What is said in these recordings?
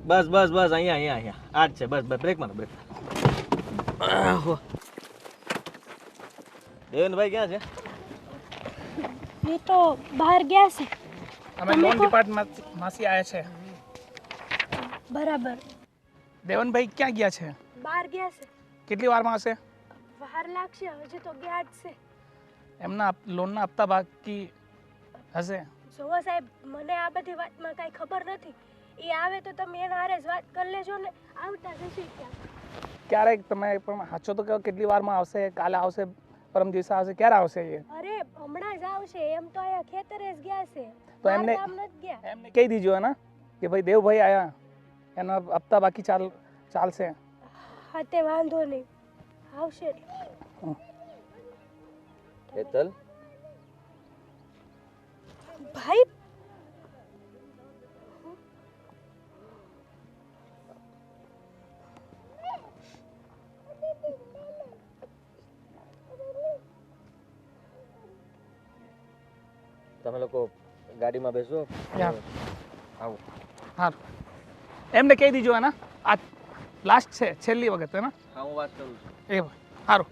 બસ બસ બસ અહીંયા અહીંયા અહીંયા આ જ છે. બસ બસ બ્રેક મારો બ્રેક. દેવનભાઈ ક્યાં છે? એ તો બહાર ગયા છે. અમે લોન ડિપાર્ટમેન્ટમાંથી આવ્યા છે. બરાબર. દેવનભાઈ ક્યાં ગયા છે? બહાર ગયા છે. કેટલી વારમાં આવશે? વાર લાગશે, હજી તો ગયા જ છે. એમના લોનના હપ્તા બાકી હશે. જોવો સાહેબ, મને આ બધી વાતમાં કાંઈ ખબર નથી. એ આવે તો તમે એના હારે જ વાત કરી લેજો ને. આવતા જશે ક્યાં? ક્યારેક તમે પણ સાચો તો કહો, કેટલી વારમાં આવશે? કાલે આવશે, પરમ દિવસે આવશે, ક્યારે આવશે એ? અરે હમણાં જ આવશે. એમ તો અહીંયા ખેતરે જ ગયા છે. તો એમને કામ નથી ગયા. એમને કહી દીજો ને કે ભાઈ દેવભાઈ આયા, એના હપ્તા બાકી ચાલશે. હા તે વાંધો નહીં, આવશે. હેતલ ભાઈ તમે લોકો ગાડીમાં બેસો. આવો. હા, એમને કહી દીજો ને આ લાસ્ટ છે, છેલ્લી વખત હે ને. હા હું વાત કરું છું. એ સારું.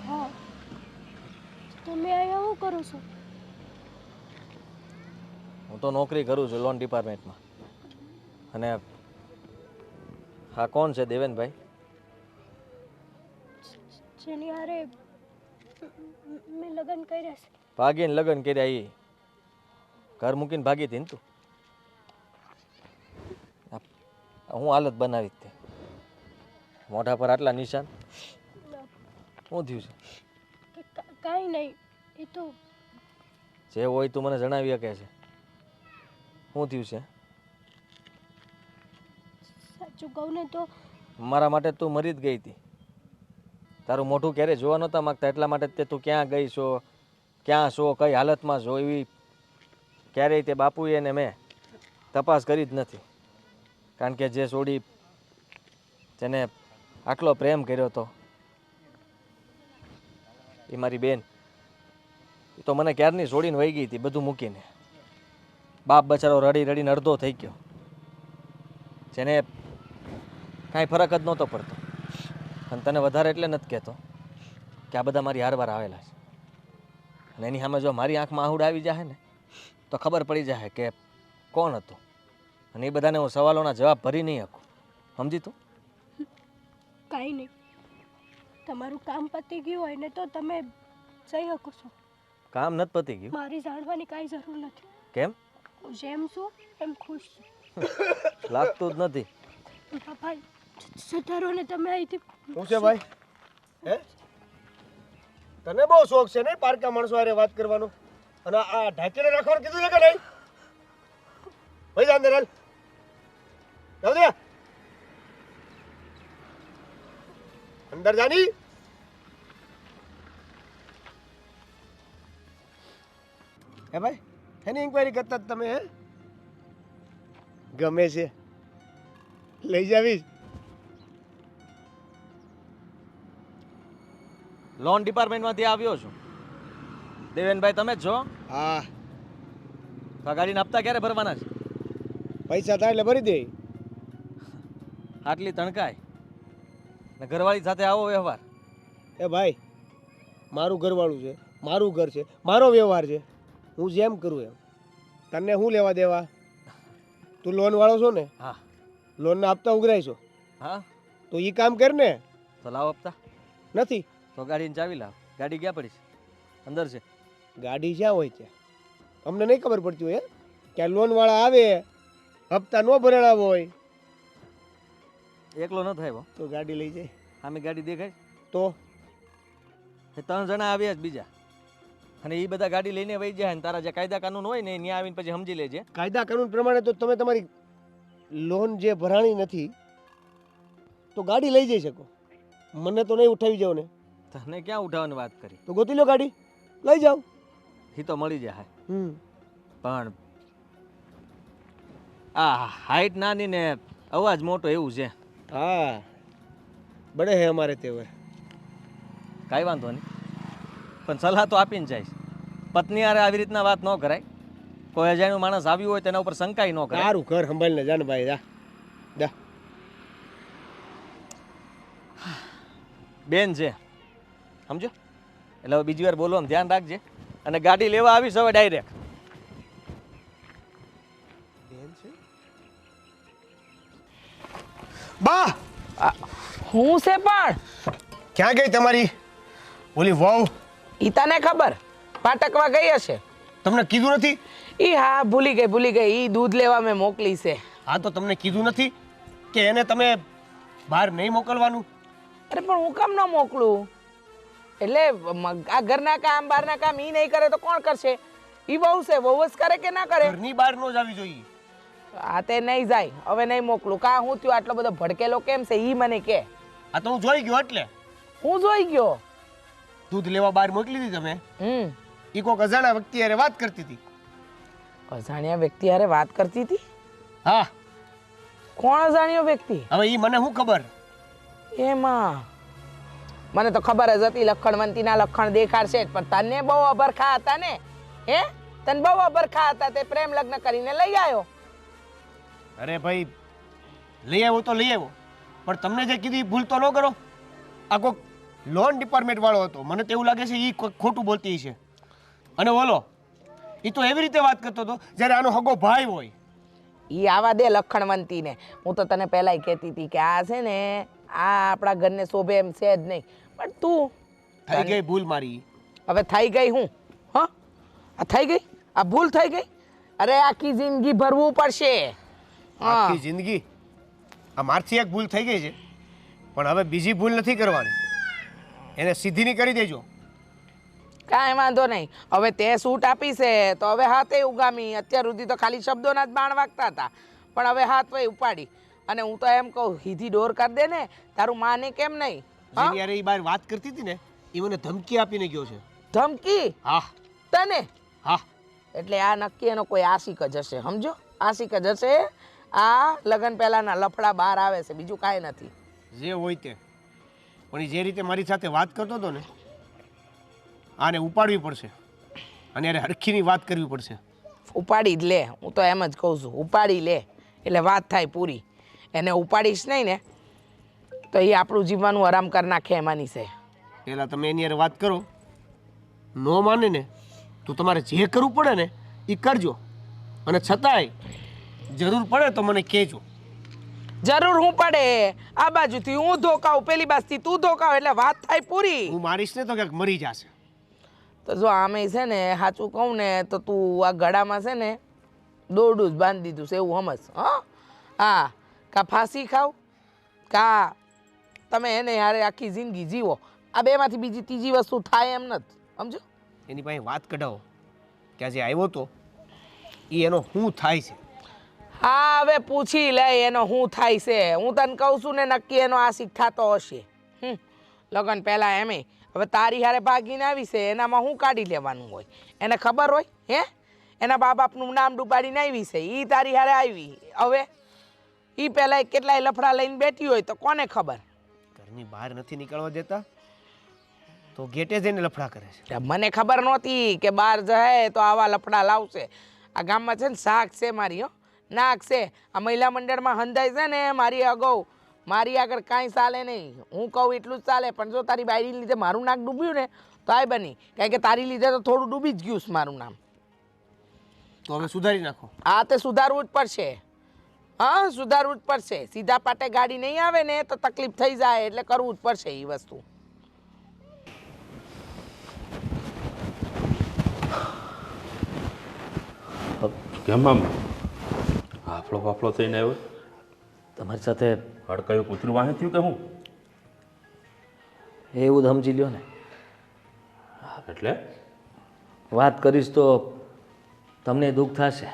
હા, તમે અહીંયા શું કરો છો? હું તો નોકરી કરું છું લોન ડિપાર્ટમેન્ટમાં. અને હા કોણ છે? દેવેનભાઈ જેની હારે મેં લગ્ન કર્યા છે. ભાગીને લગ્ન કર્યા એ ઘર મૂકીને ભાગી હતી ને તું? હું હાલત બનાવી તે મોઢા પર આટલા નિશાન શું થયું છે? કાંઈ નહીં, એ તો જે હોય તું મને જણાવી શકે છે. શું થયું છે? સાચું કહું ને તો મારા માટે તું મરી જ ગઈ હતી. તારું મોઢું ક્યારે જોવા નહોતા માગતા, એટલા માટે તે તું ક્યાં ગઈ છો, ક્યાં છો, કઈ હાલતમાં છો, એવી ક્યારેય તે બાપુએ ને મેં તપાસ કરી જ નથી. કારણ કે જે છોડી જેને આટલો પ્રેમ કર્યો હતો એ મારી બેન, એ તો મને ક્યારની છોડીને વહી ગઈ હતી બધું મૂકીને. બાપ બચારો રડી રડીને અડધો થઈ ગયો, જેને કાંઈ ફરક જ નહોતો પડતો. અને તને વધારે એટલે નથી કહેતો કે આ બધા મારી હારવાર આવેલા છે. અને એની સામે જો મારી આંખમાં આહુડ આવી જાય ને તો ખબર પડી જાય કે કોણ હતું. અને એ બધાને હું સવાલોના જવાબ ભરી નહીં શકું. સમજી તું? કાંઈ નહીં, તમારું કામ પતી ગયું હોય ને તો તમે જઈ શકો છો. કામ નથી પતી ગયું? મારી જાણવાની કાંઈ જરૂર નથી. કેમ? હું જેમ છું એમ ખુશ છું. લાગતું જ નથી. પપ્પા સતારો ને તમે અહીંથી. શું છે ભાઈ? હે, તને બહુ શોખ છે નહીં પારકા માણસો હારે વાત કરવાનો? અને આ ઢાંકીને રાખવાનું કીધું છે કે નહીં? ભાઈ જા અંદર હાલ. જાવ દે અંદર જાની. હે ભાઈ, એની ઇન્ક્વાયરી કરતા જ તમે? હે, ગમે છે લઈ જાવીશ. લોન ડિપાર્ટમેન્ટમાંથી આવ્યો છું. દેવેનભાઈ તમે જ છો? હા, તો આ ગાડીના હપ્તા ક્યારે ભરવાના છે? પૈસા થાય એટલે ભરી દે. આટલી તણકાય ને ઘરવાળી સાથે આવો વ્યવહાર? એ ભાઈ, મારું ઘરવાળું છે, મારું ઘર છે, મારો વ્યવહાર છે. હું જેમ કરું એમ. તને શું લેવા દેવા? તું લોન વાળો છો ને? હા. લોનના હપ્તા ઉઘરાય છો હા તો એ કામ કર ને. તો લાવો હપ્તા. નથી તો ગાડીની ચાવી લાવ. ગાડી ક્યાં પડી છે? અંદર છે. ગાડી ક્યાં હોય ત્યાં? અમને નહીં ખબર પડતી હોય કે લોન વાળા આવે હપ્તા ન ભરેલા હોય એકલો ન થાય તો ગાડી લઈ જાય. આમે ગાડી દેખાય તો એ 3 જણા આવ્યા જ બીજા, અને એ બધા ગાડી લઈને વહી જાય. ને તારા જે કાયદા કાનૂન હોય ને ત્યાં આવીને પછી સમજી લેજે. કાયદા કાનૂન પ્રમાણે તો તમે તમારી લોન જે ભરાણી નથી તો ગાડી લઈ જઈ શકો. મને તો નહીં ઉઠાવી જાવ ને. તને ક્યાં ઉઠાવવાની વાત કરી? તો ગોતી લો ગાડી, લઈ જાઓ. એ તો મળી જાય. હમ પણ આ હાઈટ નાની ને અવાજ મોટો એવું છે. હા, બડે હે અમારે તેવર. કાંઈ વાંધો નહીં, પણ સલાહ તો આપીને જઈશ. પત્ની હારે આવી રીતના વાત ન કરાય. કોઈ અજાણ્યું માણસ આવ્યું હોય તેના ઉપર શંકાય ન કરે. તારું ઘર સંભાળીને જા ને ભાઈ, જા જા. બેન છે સમજો, એટલે હવે બીજી વાર બોલવાનું ધ્યાન રાખજે. અને ગાડી લેવા આવીશ હવે ડાયરેક્ટ. બા હું છે પણ ક્યાં ગઈ તમારી ઓલી વહુ? ઈ તને ખબર પાટકવા ગઈ હશે. તમને કીધું નથી? ઈ હા ભૂલી ગઈ ઈ દૂધ લેવા મેં મોકલી છે. હા તો તમને કીધું નથી કે એને તમે બહાર નહીં મોકલવાનું? અરે પણ હું કામ ન મોકલું? એટલે આ ઘરના કામ બહારના કામ ઈ નહીં કરે તો કોણ કરશે? ઈ બહુ છે, બહુ જ કરે કે ના કરે? ઘરની બહાર ન જ આવી જોઈએ. આ તે નહીં જાય, હવે નહીં મોકલું. કા હું થયું આટલો બધો ભડકેલો કેમ છે ઈ મને કે. આ તો હું જોઈ ગયો. એટલે હું જોઈ ગયો. દૂધ લેવા બહાર મોકલી હતી તમે, ઈ કોક અજાણ્યા વ્યક્તિ હારે વાત કરતી હતી. અજાણ્યા વ્યક્તિ હારે વાત કરતી હતી? હા. કોણ અજાણ્યો વ્યક્તિ? હવે ઈ મને શું ખબર? એમાં મને તો ખબર જ હતી લખણવંતીના લખણ દેખાડશે જ, પણ તને બહુ અભરખા હતા ને. હે, તને બહુ અભરખા હતા, તે પ્રેમ લગ્ન કરીને લઈ આવ્યો. અરે ભાઈ, લઈ આવ્યો તો લઈ આવ્યો, પણ તમને જે કીધું એ ભૂલ તો ન કરો. આ કોક લોન ડિપાર્ટમેન્ટ વાળો હતો, મને તો એવું લાગે છે એ ખોટું બોલતી છે. અને બોલો, એ તો એવી રીતે વાત કરતો હતો જ્યારે આનો હગો ભાઈ હોય. ઈ આવા દે લખણવંતીને. હું તો તને પહેલાય કહેતી હતી કે આ છે ને આ આપણા ઘરને શોભે એમ છે જ નહીં, પણ તું થઈ ગઈ ભૂલ મારી. હવે થઈ ગઈ હું? હા, આ થઈ ગઈ, આ ભૂલ થઈ ગઈ. અરે આખી જિંદગી ભરવું પડશે. આખી જિંદગી? આ મારથી એક ભૂલ થઈ ગઈ છે, પણ હવે બીજી ભૂલ નથી કરવાની. એને સીધીની કરી દેજો. કાંઈ વાંધો નહીં. હવે તે સૂટ આપી છે તો હવે હાથે ઉગામી. અત્યાર સુધી તો ખાલી શબ્દોના જ બાણ વાગતા હતા, પણ હવે હાથ વહી ઉપાડી. અને હું તો એમ કહું, સીધી ડોર કરી દે ને. તારું માને કેમ નહીં? જેની યારે એ બહાર વાત કરતી હતી ને, એ મને ધમકી આપીને ગયો છે. ધમકી? હા. તને? હા. એટલે આ નક્કી એનો કોઈ આશિક જ હશે, સમજો? આશિક જ હશે. આ લગ્ન પહેલાના લફડા બહાર આવે છે, બીજું કાંઈ નથી. જે હોય તે, પણ એ જે રીતે મારી સાથે વાત કરતો હતો ને, આને ઉપાડવી પડશે અને યારે હરખીની વાત કરવી પડશે. ઉપાડી જ લે, હું તો એમ જ કહું છું. ઉપાડી લે એટલે વાત થાય પૂરી. એને ઉપાડીશ નહીં ને તો એ આપણું જીવવાનું આરામ કરી નાખે એમાંની છે. પહેલાં તમે એની યારે વાત કરો. ન માને ને તો તમારે જે કરવું પડે ને એ કરજો, અને છતાંય જરૂર પડે તો મને કહેજો. જરૂર હું પડે, આ બાજુથી હું ધોકાવું, પેલી બાજુથી તું ધોકાવ, એટલે વાત થાય પૂરી. હું મારીશ ને તો ક્યાંક મરી જશે. તો જો આમે છે ને સાચું કહું ને તો તું આ ગળામાં છે ને દોરડું જ બાંધી દીધું છે એવું સમજ. હા, કા ફાંસી ખાવ કા તમે એને યારે આખી જિંદગી જીવો. આ બેમાંથી બીજી ત્રીજી વસ્તુ થાય એમ નથી, સમજો? એની પાસે વાત કઢાવો કે આજે આવ્યો તો એ એનો શું થાય છે. હા, હવે પૂછી લે એનો શું થાય છે. હું તને કહું છું ને નક્કી એનો આશિક થતો હશે. લગ્ન પહેલાં એમે હવે તારી હારે ભાગીને આવી છે, એનામાં શું કાઢી લેવાનું હોય? એને ખબર હોય? હે, એના બા બાપનું નામ ડૂબાડીને આવી છે, એ તારી હારે આવી. હવે એ પહેલાં કેટલાય લફડા લઈને બેઠી હોય તો કોને ખબર? ઘરની બહાર નથી નીકળવા દેતા તો ગેટે જઈને લફડા કરે છે. મને ખબર નહોતી કે બહાર જાય તો આવા લફડા લાવશે. આ ગામમાં છે ને શાક છે મારી, નાક છે. આ મહિલા મંડળમાં હંધાય છે ને મારી અગાઉ, મારી આગળ કાંઈ ચાલે નહીં. હું કહું એટલું જ ચાલે, પણ જો તારી બાયરી લીધે મારું નાક ડૂબ્યું ને તો આય બની, કારણ કે તારી લીધે તો થોડું ડૂબી જ ગયું છે મારું નામ. તો હવે સુધારી નાખો. આ તે સુધારવું જ પડશે. હા, સુધારવું જ પડશે. સીધા પાટે ગાડી નહીં આવે ને તો તકલીફ થઈ જાય, એટલે કરવું જ પડશે એ વસ્તુ. કેમ આમ હાફળો ફાફળો થઈને આવ્યો? તમારી સાથે હડકાયું કૂતરું વાહે થયું કે હું? એવું જ સમજી લ્યો ને. એટલે વાત કરીશ તો તમને દુઃખ થશે.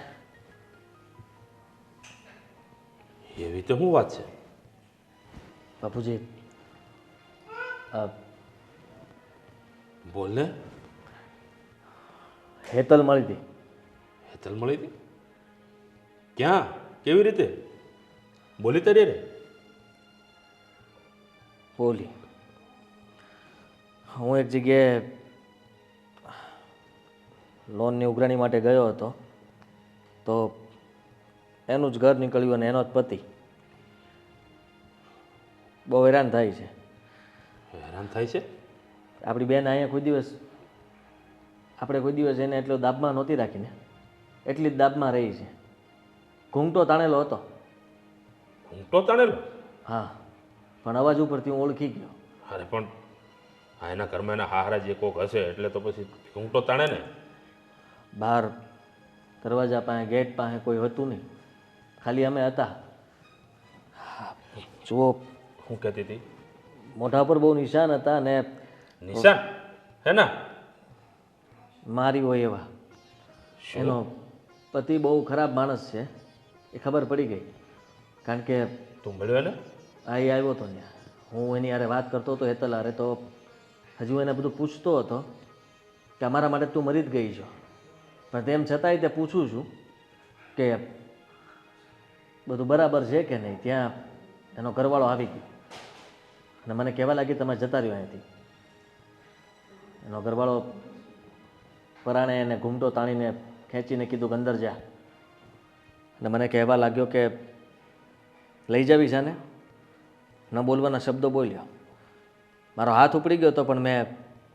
એવી તો શું વાત છે? બાપુજી, બોલ ને. હેતલ મળી હતી. હેતલ મળી હતી? ક્યાં? કેવી રીતે? બોલી તારી રે? બોલી. હું એક જગ્યાએ લોનની ઉઘરાણી માટે ગયો હતો. તો એનું જ ઘર નીકળ્યું અને એનો જ પતિ. બહુ હેરાન થાય છે. હેરાન થાય છે? આપણી બેન અહીંયા કોઈ દિવસ એને એટલો દાબમાં નહોતી રાખીને, એટલી જ દાબમાં રહી છે. ઘૂંઘટો તાણેલો હતો. ઘૂંટો તાણેલો? હા, પણ અવાજ ઉપરથી હું ઓળખી ગયો. અરે પણ આ એના ઘરમાં એના હારા જે કોક હશે એટલે તો પછી ઘૂંટો તાણે ને. બહાર દરવાજા પાસે, ગેટ પાસે કોઈ હતું નહીં, ખાલી અમે હતા. જુઓ, શું કહેતી હતી? મોઢા પર બહુ નિશાન હતા અને નિશાન? હેના? મારી હોય એવા. એનો પતિ બહુ ખરાબ માણસ છે એ ખબર પડી ગઈ. કારણ કે તું મળ્યો એને? આ એ આવ્યો હતો ત્યાં. હું એની હારે વાત કરતો હતો હેતલ હારે, તો હજુ એને બધું પૂછતો હતો કે અમારા માટે તું મરી જ ગઈ છો. પણ તેમ છતાંય તે પૂછું છું કે બધું બરાબર છે કે નહીં. ત્યાં એનો ઘરવાળો આવી ગયો અને મને કહેવા લાગી તમે જતા રહ્યો અહીંથી. એનો ઘરવાળો પરાણે એને ઘૂમટો તાણીને ખેંચીને કીધું કે અંદર જા. અને મને કહેવા લાગ્યો કે લઈ જાવી છે ને, ન બોલવાના શબ્દો બોલ્યો. મારો હાથ ઉપડી ગયો હતો પણ મેં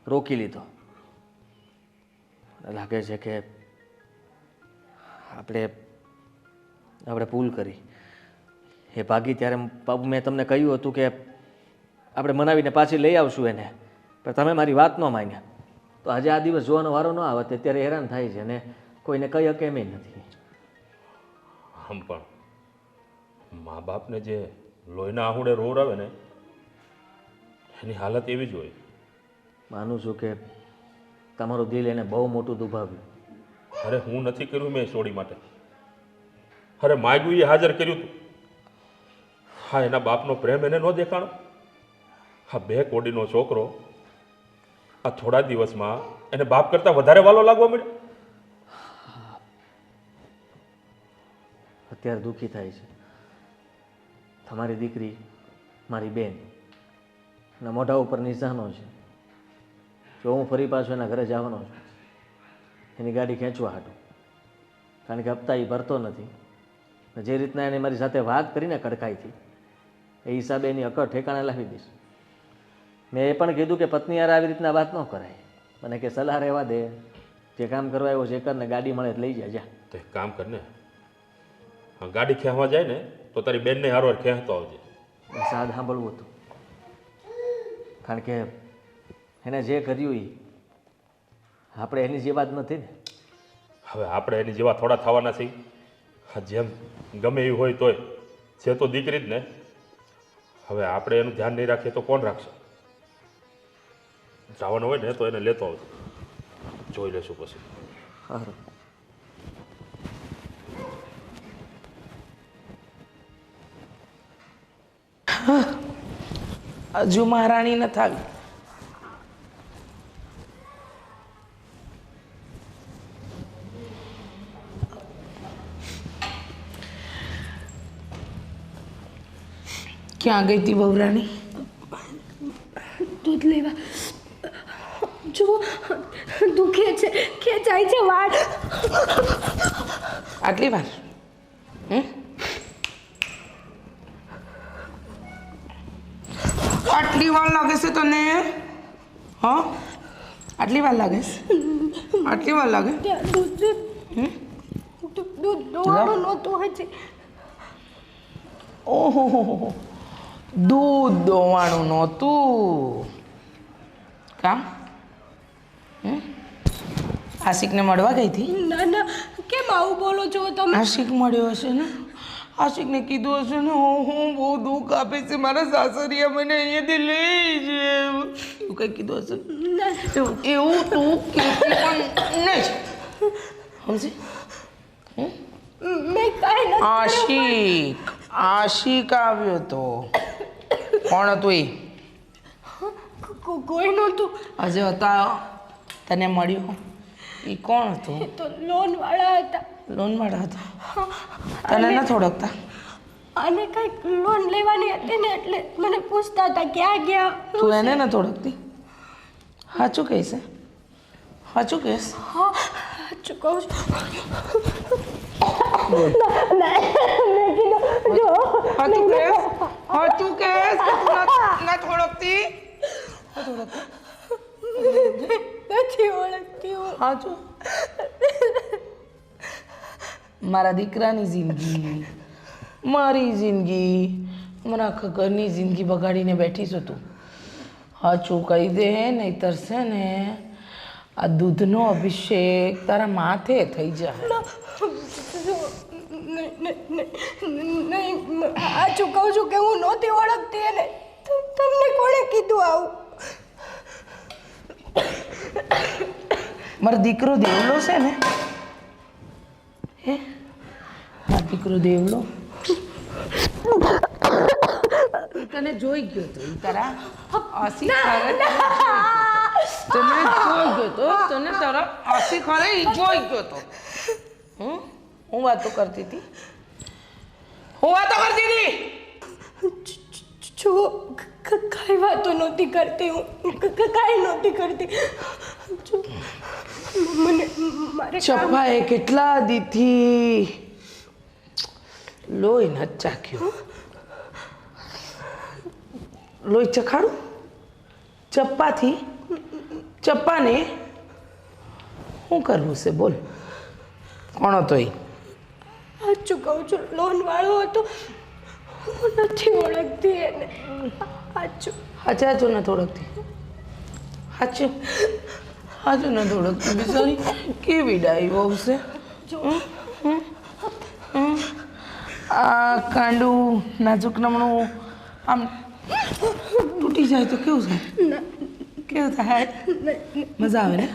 રોકી લીધો. લાગે છે કે આપણે ભૂલ કરી. એ ભાગી ત્યારે મેં તમને કહ્યું હતું કે આપણે મનાવીને પાછી લઈ આવશું એને, પણ તમે મારી વાત ન માન્યા. તો આજે આ દિવસ જોવાનો વારો ન આવે ત્યારે હેરાન થાય છે અને કોઈને કહી શકે એમ નથી. આમ પણ મા બાપને જે લોહીના આહુડે રોવરાવે ને એની હાલત એવી જ હોય. માનું છું કે તમારું દિલ એને બહુ મોટું દુભાવ્યું. અરે હું નથી કર્યું મેં સોડી માટે. અરે માગ્યું એ હાજર કર્યું તું. હા, એના બાપનો પ્રેમ એને ન દેખાણો. હા, 2 કોડીનો છોકરો આ થોડા દિવસમાં એને બાપ કરતાં વધારે વાલો લાગવા મળ્યો. અત્યારે દુઃખી થાય છે. તમારી દીકરી, મારી બેન ના મોઢા ઉપર નિશાનો છે. જો હું ફરી પાછો એના ઘરે જવાનો છું એની ગાડી ખેંચવા હાટું, કારણ કે હપ્તા એ ભરતો નથી. જે રીતના એને મારી સાથે વાત કરીને કડકાઈથી એ હિસાબે એની અકડ ઠેકાણે લાવી દઈશ. મેં એ પણ કીધું કે પત્ની યાર આવી રીતના વાત ન કરાય. મને કે સલાહ રહેવા દે, જે કામ કરવા આવ્યો છે એ કરને, ગાડી મળે લઈ જાય જા. તો એક કામ કરને, હા, ગાડી ખેંચવા જાય ને તો તારી બેનને હારવાર ખેંચતો આવજે. બસ આ સાંભળવું હતું, કારણ કે એને જે કર્યું એ આપણે એની જે વાત નથી ને. હવે આપણે એની જેવા થોડા થવાના છીએ? હા, જેમ ગમે એવું હોય તોય છે તો દીકરી જ ને. હવે આપણે એનું ધ્યાન નહીં રાખીએ તો કોણ રાખશે? જવાનું હોય ને તો એને લેતો આવજો, જોઈ લેશું પછી. સારું. હજુ મહારાણી ન થાવી. ક્યાં ગઈ હતી બહુરાણી? દૂધ લેવા. જુઓ, દુખે છે, ખેંચાય છે વાળ. આટલી વાર? આટલી વાર લાગે છે તને? હા, આટલી વાર લાગે છે? આટલી વાર લાગે? દૂધ દોવાનું નહોતું હજી. ઓહો, દૂધ દોવાનું નહોતું. કામ આશિકને મળવા ગઈ હતી? ના ના, કેમ આવું બોલો છો તમે? આશિક મળ્યો હશે ને? આશિકને કીધું હશે ને હું બહુ દુઃખ આપે છે, મારા સાસરિયા મને અહીંયાથી લઈ જાય એવું કંઈ કીધું હશે? એવું તું કહેતી પણ નહીં સમજી? મેં કાંઈ નથી. આશિક આવ્યો તો. કોણ હતું એ? કોઈ નહોતું. હજે હતા તને મળ્યો એ કોણ હતું? તો લોન વાળા હતા. લોન વાળા હતા? તને નથી ઓળખતા? અને કંઈક લોન લેવાની હતી ને એટલે મને પૂછતા હતા ક્યાં ગયા. તું એને નથી ઓળખતી? સાચું કહીશ? સાચું કહીશ? હા, સાચું કહું છું હાચું કહેસ હાચું કહેસ કે તું નથી ઓળખતી નથી ઓળખતી હું. હાચું મારા દીકરાની જિંદગી મારી જિંદગી મારા આખા ઘરની જિંદગી બગાડીને બેઠી છું તું હાચું કહી દે નહીંતર છે ને આ દૂધનો અભિષેક તારા માથે થઈ જાય નહીં સાચું કહું છું કે હું નહોતી ઓળખતી એને તમને કોણે કીધું આવું? મારો દીકરો દેવલો છે ને હે મારો દીકરો દેવલો ઈ તને જોઈ ગયો તો ઈ તારા આસી ખરે તને જોઈ ગયો તો તને તારા આસી ખરે ઈ જોઈ ગયો તો હું વાતો કરતી હતી જો કાંઈ વાતો નહોતી કરતી હું કાંઈ નહોતી કરતી જો મને મારે ચપ્પાએ કેટલા દીથી લોહી નથી ચાખ્યું લોહી ચખાડું ચપ્પાને શું કરવું છે બોલ કોણ હતો એ સાચું કહું છું લોન વાળો હતો હું નથી ઓળખતી એને સાચું હાચું નથી ઓળખતી હાચું નથી ઓળખતી બિચારી કેવી ડાઈ બહુ છે આ કાંડું નાજુક નમણું આમ તૂટી જાય તો કેવું થાય મજા આવે ને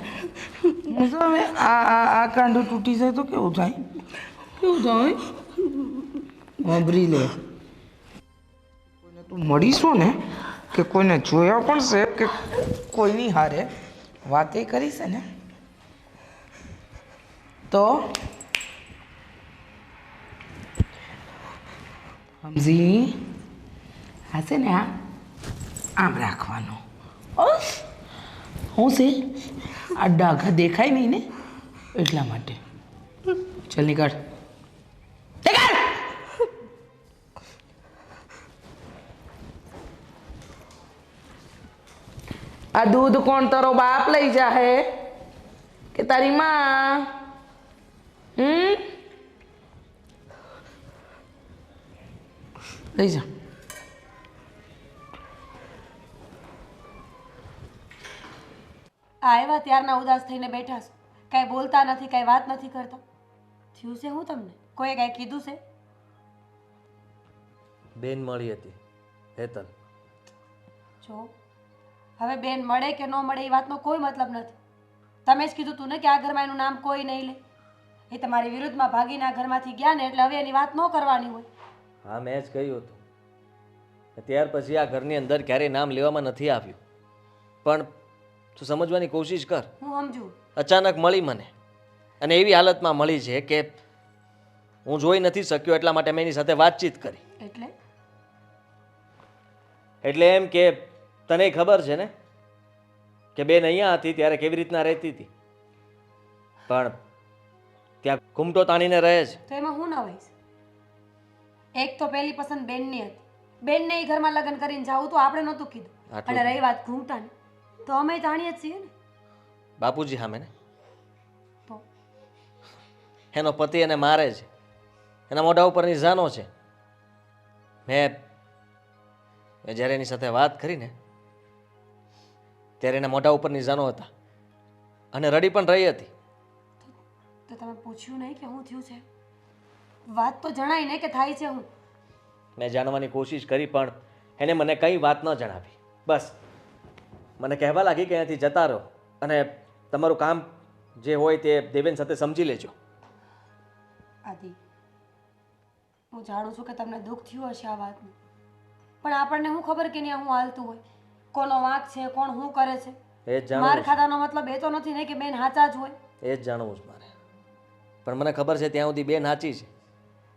મજા આવે આ કાંડું તૂટી જાય તો કેવું થાય વાંભરી લે કોઈને તું મળીશું ને કે કોઈને જોયા પણ છે કે કોઈની હારે વાતે કરી છે ને તો સમજી આ છે ને આમ રાખવાનું હું છે આ ડાઘા દેખાય નહીં ને એટલા માટે ચાલ નીકળ આ દૂધ કોણ તારો બાપ લઈ જાહે કે તારી માં લઈ જા આવ્યા ત્યારના ઉદાસ થઈને બેઠા છો કાંઈ બોલતા નથી કાંઈ વાત નથી કરતા થયું છે હું તમને કોઈએ કાંઈ કીધું છે બેન મળી હતી હેતલ. જો હવે બેન મળે કે ન મળે એ વાતનો કોઈ મતલબ નથી તમે જ કીધું તું ને કે આ ઘરમાં એનું નામ કોઈ નહીં લે એ તમારી વિરુદ્ધમાં ભાગીને આ ઘરમાંથી ગયા ને એટલે હવે એની વાત ન કરવાની હોય. હા મેં જ કહ્યું હતું ત્યાર પછી આ ઘરની અંદર ક્યારેય નામ લેવામાં નથી આવ્યું પણ તું સમજવાની કોશિશ કર. હું સમજુ અચાનક મળી મને અને એવી હાલતમાં મળી છે કે હું જોઈ નથી શક્યો એટલા માટે મેં એની સાથે વાતચીત કરી. એટલે એમ કે તને ખબર છે ને કે બેન અહીંયા હતી ત્યારે કેવી રીતના રહેતી હતી પણ ત્યાં ઘૂમટો તાણીને રહે છે. તો એમાં હું ન હોઈશ એક તો પહેલી પસંદ બેનની હતી બેનને એ ઘરમાં લગ્ન કરીને જાવું તો આપણે નહોતું કીધું અને રહી વાત ઘૂમટાની તો અમે જાણીએ જ છીએ ને બાપુજી સામે ને તો એનો પતિ એને મારે છે એના મોઢા ઉપરની જાનો છે. મેં જ્યારે એની સાથે વાત કરીને ત્યારે એના મોઢા ઉપરની જાનો હતા અને રડી પણ રહી હતી. તો તમે પૂછ્યું નહીં કે શું થયું છે વાત તો જણાય ને કે થાય છે હું મેં જાણવાની કોશિશ કરી પણ એને મને કંઈ વાત ન જણાવી. બસ મને કહેવા લાગી કે અહીંયાથી જતા રહો અને તમારું કામ જે હોય તે દેવેન સાથે સમજી લેજો. આદિ હું જાણું છું કે તમને દુઃખ થયું હશે આ વાતનું પણ આપણને શું ખબર કે ત્યાં હું હાલતું હોય કોનો વાંક છે કોણ શું કરે છે. એ જ માર જાણવું ખાધાનો મતલબ એ તો નથી ને કે બેન હાચા જ હોય. એ જ જાણવું છે મારે પણ મને ખબર છે ત્યાં સુધી બેન સાચી છે.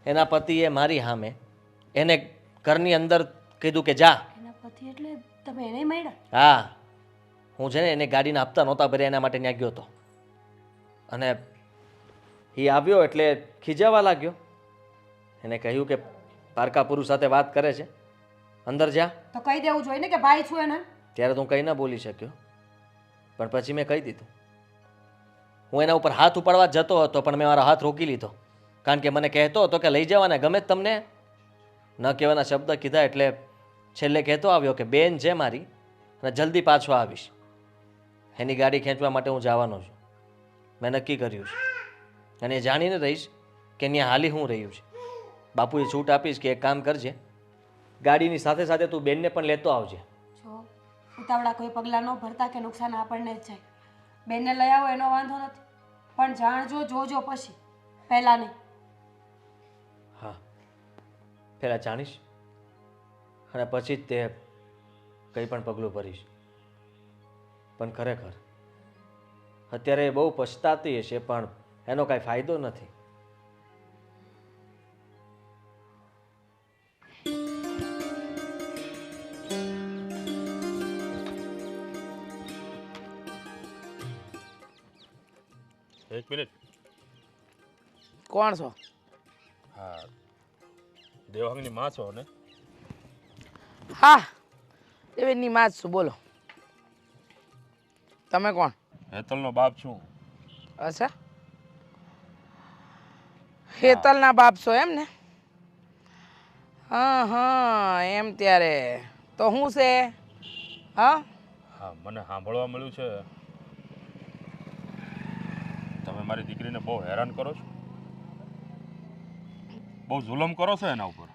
એના પતિએ મારી સામે એને ઘરની અંદર કીધું કે જા. એના પતિ એટલે તમે એને મળ્યા? હા હું છે ને એને ગાડીના હપ્તા નહોતા ભર્યા એના માટે ત્યાં ગયો હતો અને એ આવ્યો એટલે ખીજાવા લાગ્યો. એને કહ્યું કે પારકા પુરુષ સાથે વાત કરે છે, અંદર જા. તો કહી દેવું જોઈએ ને કે ભાઈ છું એને. ત્યારે તો હું કંઈ ન બોલી શક્યો, પણ પછી મેં કહી દીધું. હું એના ઉપર હાથ ઉપાડવા જ જતો હતો, પણ મેં મારો હાથ રોકી લીધો, કારણ કે મને કહેતો હતો કે લઈ જવાના ગમે જ તમને. ન કહેવાના શબ્દ કીધા એટલે છેલ્લે કહેતો આવ્યો કે બેન છે મારી અને જલ્દી પાછો આવીશ. એની ગાડી ખેંચવા માટે હું જવાનો છું. મેં નક્કી કર્યું છે અને એ જાણીને રહીશ કે ત્યાં હાલી હું રહ્યું છે. બાપુએ છૂટ આપીશ કે એક કામ કરજે, ગાડીની સાથે સાથે તું બેનને પણ લેતો આવજે. જો ઉતાવળા કોઈ પગલાં ન ભરતા કે નુકસાન આપણને જ જાય. બેનને લઈ આવો એનો વાંધો નથી, પણ જાણજો જોજો પછી, પહેલાં નહીં. હા, પહેલાં જાણીશ અને પછી જ તે કંઈ પણ પગલું ભરીશ. પણ ખરેખર અત્યારે એ બહુ પછતાતી હશે, પણ એનો કાંઈ ફાયદો નથી. એક મિનિટ. કોણ છો? હા, દેવાંગની માં છો ને? હા, દેવેનની માં જ છું. બોલો, તમે કોણ? હેતલનો બાપ છું. અચ્છા, હેતલના બાપ છો એમ ને? હા હા, એમ. ત્યારે તો શું છે? હા હા, મને સાંભળવા મળ્યું છે તમે મારી દીકરીને બહુ હેરાન કરો છો, બહુ જુલમ કરો છો એના ઉપર.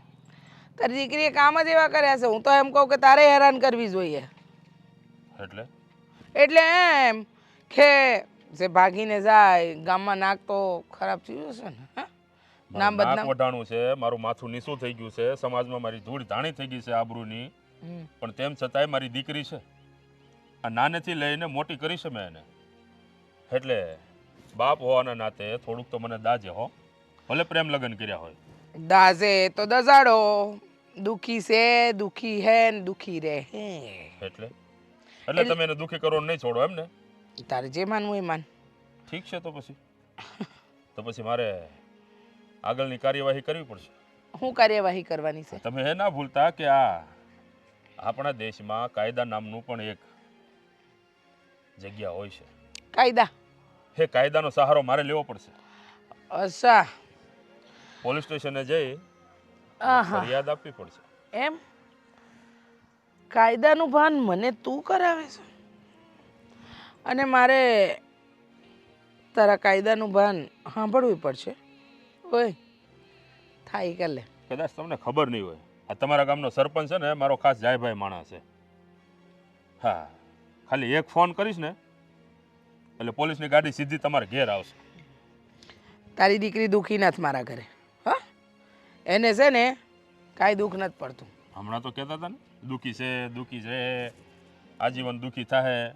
તારી દીકરીએ કામ જ એવા કર્યા છે. હું તો એમ કહું કે તારે હેરાન કરવી જોઈએ. એટલે એમ કે જે ભાગીને જાય ગામમાં નાક તો ખરાબ થયું હશે ને. હા, નામ બદનામ વઢાણું છે, મારું માથું નીચું થઈ ગયું છે, સમાજમાં મારી ધૂળ ધાણી થઈ ગઈ છે આબરૂની. પણ તેમ છતાંય મારી દીકરી છે. આ નાનેથી લઈને મોટી કરી છે મેં એને. એટલે બાપ હોવાના નાતે થોડુંક તો મને દાજે હો, ભલે પ્રેમ લગ્ન કર્યા હોય. દાઝે તો દજાડો. દુખી છે, દુખી હે ને દુખી રહે. એટલે તમે એને દુખી કરો નહીં છોડો એમ ને? તારે જે માનવું એ માન. ઠીક છે, તો પછી મારે આગળની કાર્યવાહી કરવી પડશે. શું કાર્યવાહી કરવાની છે? તમે એ ના ભૂલતા કે આ આપણા દેશમાં કાયદા નામનું પણ એક જગ્યા હોય છે. કાયદા? એ કાયદાનો સહારો મારે લેવો પડશે. અચ્છા, પોલીસ સ્ટેશને જઈ ફરિયાદ આપવી પડશે. એમ? કાયદાનું ભાન મને તું કરાવે છે અને મારે તારા કાયદાનું ભાન સાંભળવું પડશે. ઓય થાય કે લે. કદાચ તમને ખબર નહીં હોય, આ તમારા ગામનો સરપંચ છે ને, મારો ખાસ જાયભાઈ માણસ છે. હા, ખાલી એક ફોન કરીશ ને એટલે પોલીસની ગાડી સીધી તમારે ઘેર આવશે. તારી દીકરી દુઃખી નથી મારા ઘરે. હા, એને છે ને કાંઈ દુઃખ નથી પડતું. હમણાં તો કહેતા હતા ને દુઃખી છે, આજીવન દુઃખી થાય.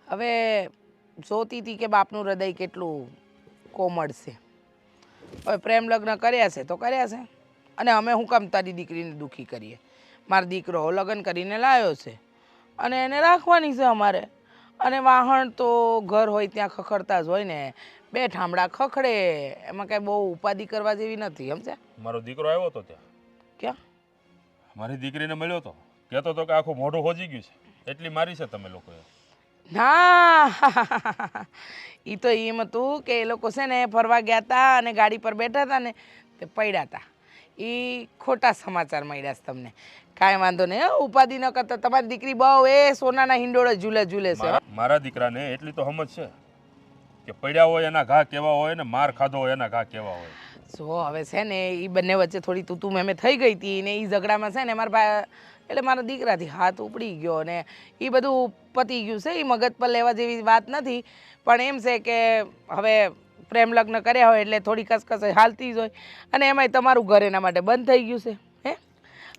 હવે જોતી હતી કે બાપનું હૃદય કેટલું કોમળ છે. હવે પ્રેમ લગ્ન કર્યા છે તો કર્યા છે, અને અમે શું કામ તારી દીકરીને દુઃખી કરીએ? મારો દીકરો લગ્ન કરીને લાવ્યો છે અને એને રાખવાની છે અમારે. અને વાહણ તો ઘર હોય ત્યાં ખખડતા જ હોય ને. બે ઠામડા ખખડે, એમાં કાંઈ બહુ ઉપાધિ કરવા જેવી નથી. સમજ્યા? મારો દીકરો આવ્યો હતો ત્યાં. ક્યાં? મારી દીકરીને મળ્યો હતો, કહેતો હતો કે આખું મોઢું હોજી ગયું છે, એટલી મારી છે તમે લોકોએ. ના, એ તો એમ હતું કે એ લોકો છે ને ફરવા ગયા હતા અને ગાડી પર બેઠા હતા ને તે પડ્યા હતા. એ ખોટા સમાચાર મળ્યા છે તમને. કાંઈ વાંધો નહીં, ઉપાધિ ન કરતા. તમારી દીકરી બહુ એ સોનાના હિંડોળે ઝૂલે છે. મારા દીકરાને એટલી તો સમજ છે કે પડ્યા હોય એના ઘા કેવા હોય ને માર ખાધો હોય એના ઘા કેવા હોય. જો હવે છે ને એ બંને વચ્ચે થોડી તું મેં થઈ ગઈ હતી ને એ ઝઘડામાં છે ને મારા ભાઈ એટલે મારા દીકરાથી હાથ ઉપડી ગયો ને એ બધું પતી ગયું છે. એ મગજ પર લેવા જેવી વાત નથી, પણ એમ છે કે હવે પ્રેમ લગ્ન કર્યા હોય એટલે થોડી કસકસ હાલતી જ હોય, અને એમાંય તમારું ઘર એના માટે બંધ થઈ ગયું છે.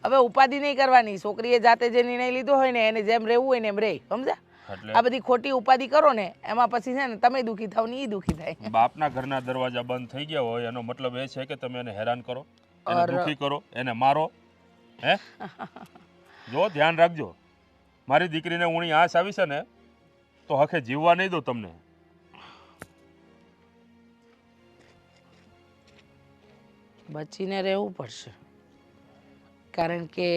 હવે ઉપાધિ નહીં કરવાની. છોકરીએ જાતે જે નિર્ણય લીધો હોય ને એને જેમ રહેવું હોય ને એમ રહે. સમજ્યા? આ બધી ખોટી ઉપાધિ કરો ને એમાં પછી છે ને તમે દુઃખી થાવ ને એ દુઃખી થાય. બાપના ઘરના દરવાજા બંધ થઈ ગયા હોય એનો મતલબ એ છે કે તમે એને હેરાન કરો, એને દુઃખી કરો, એને મારો. જો ધ્યાન રાખજો, મારી દીકરીને ઊણી આશ આવી છે ને તો હખે જીવવા નહીં દો તમને. બચીને રહેવું પડશે, કારણ કે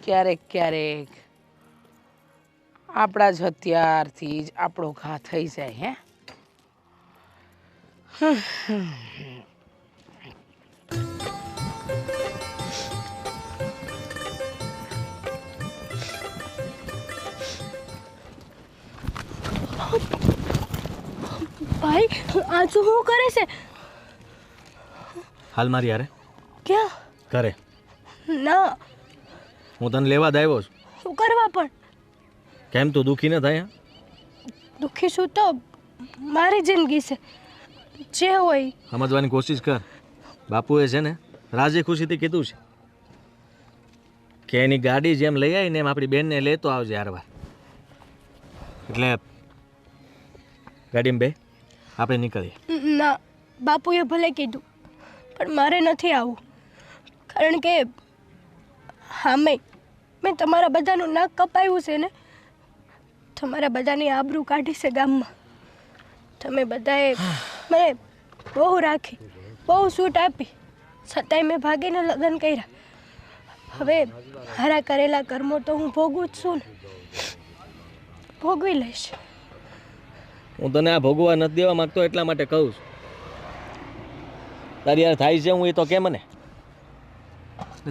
ક્યારેક ક્યારેક આપણા જ હથિયારથી જ આપણો ઘા થઈ જાય. હે ભાઈ આ શું શું કરે છે? હાલ મારી યારે ક્યાં? ઘરે. ના, હું તને લેવા જ આવ્યો છું. શું કરવા પણ? કેમ તું દુઃખી ન થાય? દુઃખી છું તો મારી જિંદગી છે, જે હોય. સમજવાની કોશિશ કર. બાપુએ છે ને રાજી ખુશીથી કીધું છે કે એની ગાડી જેમ લઈ આવીને એમ આપણી બેનને લેતો આવજે હારવાર. એટલે ગાડીમાં બે આપણે નીકળીએ. ના, બાપુએ ભલે કીધું પણ મારે નથી આવવું, કારણ કે હા મેં તમારા બધાનું નાક કપાયું છે ને, તમારા બધાની આબરૂ કાઢી છે ગામમાં. તમે બધાએ મને બહુ રાખી, બહુ સૂટ આપી, છતાંય મેં ભાગીને લગ્ન કર્યા. હવે મારા કરેલા કર્મો તો હું ભોગવું જ છું ને, ભોગવી લઈશ. હું તને આ ભોગવા નથી દેવા માંગતો એટલા માટે કહું છું. તારી યાર થાય છે હું એ તો કે મને.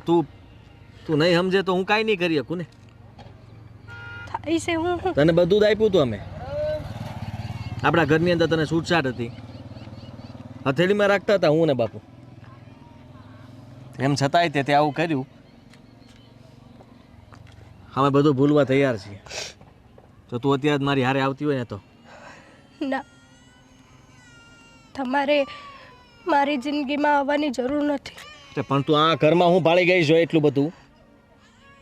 તું નહીં સમજે તો હું કાંઈ નહીં કરી શકું ને. થાય છે હું તને બધું જ આપ્યું હતું અમે. આપણા ઘરની અંદર તને છૂટછાટ હતી, હથેળીમાં રાખતા હતા હું ને બાપુ. એમ છતાંય તે આવું કર્યું. અમે બધું ભૂલવા તૈયાર છીએ. તો તું અત્યારે મારી હારે આવતી હોય ને તો. ના, તમારે મારી જિંદગીમાં આવવાની જરૂર નથી. પણ તું આ ઘરમાં હું ભાળી ગઈ છો એટલું બધું.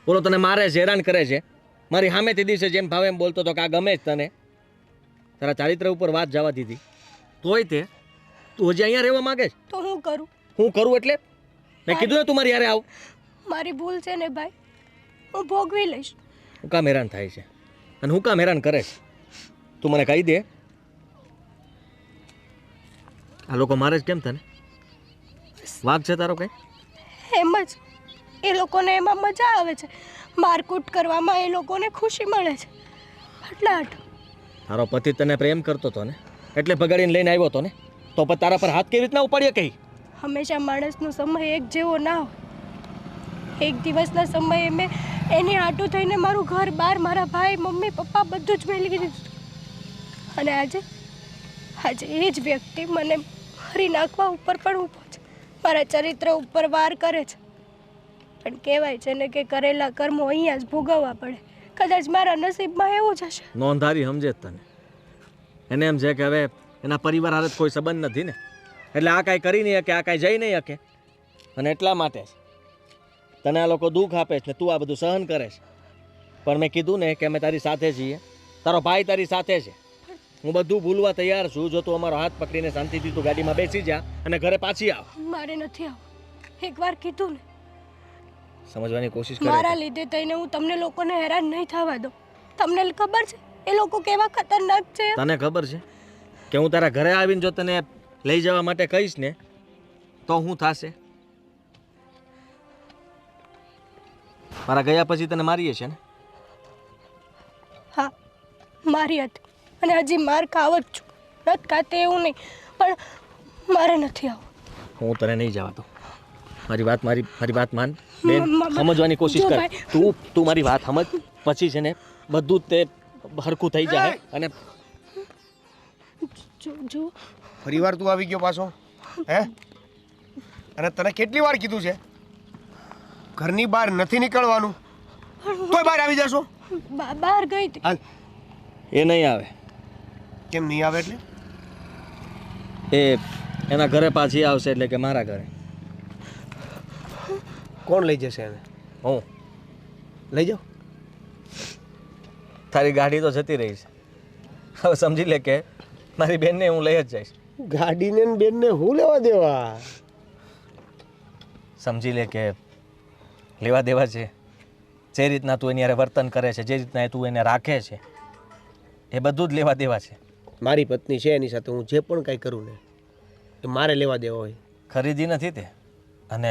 બોલો તને મારે છે, હેરાન કરે છે. મારી સામે તે દિવસે જેમ ભાવે એમ બોલતો હતો કે આ ગમે જ તને. તારા ચારિત્ર ઉપર વાત જવા દીધી તોય તે તું હજી અહીંયા રહેવા માંગે છે. તો હું કરું? હું કરું એટલે મેં કીધું ને તું મારી હારે આવ. મારી ભૂલ છે ને ભાઈ, હું ભોગવી લઈશ. હું કામ હેરાન થાય છે અને હું કામ હેરાન કરે છે તું મને કહી દે. આ લોકો મારે જ કેમ તને? વાગ છે તારો કઈ? એમ જ એ લોકોને એમાં મજા આવે છે, મારકૂટ કરવામાં એ લોકોને ખુશી મળે છે. આટલા તારો પતિ તને પ્રેમ કરતો હતો ને એટલે ભગાડીને લઈને આવ્યો હતો ને, તો પછી તારા પર હાથ કેવી રીતના ઉપાડ્યો કઈ? હંમેશા માણસનો સમય એક જેવો ના હોય. એક દિવસના સમયે મેં એની આટું થઈને મારું ઘર બહાર, મારા ભાઈ મમ્મી પપ્પા બધું જ મેળવી દીધું. અને આજે એ જ વ્યક્તિ મને મારી નાખવા ઉપર પણ ઊભો છે, મારા ચરિત્ર ઉપર વાર કરે છે. પણ કહેવાય છે ને કે કરેલા કર્મો અહીંયા જ ભોગવવા પડે. કદાચ મારા નસીબમાં એવું જ હશે. નોંધારી સમજે જ તને. એને એમ છે કે હવે એના પરિવાર હારે કોઈ સંબંધ નથી ને, એટલે આ કાંઈ કરી નહીં શકે, આ કાંઈ જઈ નહીં શકે. અને એટલા માટે જ તને આ લોકો દુઃખ આપે છે ને તું આ બધું સહન કરે છે. પણ મેં કીધું ને કે અમે તારી સાથે છીએ, તારો ભાઈ તારી સાથે છે. હું બધું ભૂલવા તૈયાર છું જો તું અમારો હાથ પકડીને શાંતિથી તું ગાડીમાં બેસી જા અને ઘરે પાછી આવ. મારે નથી આવું. એકવાર કીધું ને, સમજવાની કોશિશ કરે. મારા લીધે થઈને હું તમને લોકોને હેરાન નહીં થવા દઉં. તમને ખબર છે એ લોકો કેવા ખતરનાક છે? તને ખબર છે કે હું તારા ઘરે આવીને જો તને લઈ જવા માટે કહીશ ને તો શું થશે? મારા ગયા પછી તને મારીએ છે ને? હા, મારી હતી અને હજી માર ખાવ જ છું. નથી ખાતે એવું નહીં, પણ મારે નથી આવું. હું તને નહીં જવા દઉં. મારી વાત માન બેન. સમજવાની કોશિશ કર. તું મારી વાત સમજ, પછી છે ને બધું જ તે હરખું થઈ જાય. અને જો ફરીવાર તું આવી ગયો પાછો હે? અને તને કેટલી વાર કીધું છે ઘરની બહાર નથી નીકળવાનું, તોય બહાર આવી જશો? બહાર ગઈ હતી. એ નહીં આવે. કેમ નહીં આવે? એટલે એ એના ઘરે પાછી આવશે, એટલે કે મારા ઘરે. કોણ લઈ જશે એને? હું લઈ જાઓ. તારી ગાડી તો જતી રહી છે. હવે સમજી લે કે મારી બેનને હું લઈ જ જઈશ. ગાડીને ને બેનને હું લેવા દેવા? સમજી લે કે લેવા દેવા છે. જે રીતના તું એની હારે વર્તન કરે છે, જે રીતના તું એને રાખે છે, એ બધું જ લેવા દેવા છે. મારી પત્ની છે, એની સાથે હું જે પણ કાંઈ કરું ને એ મારે લેવા દેવા હોય. ખરીદી નથી તે, અને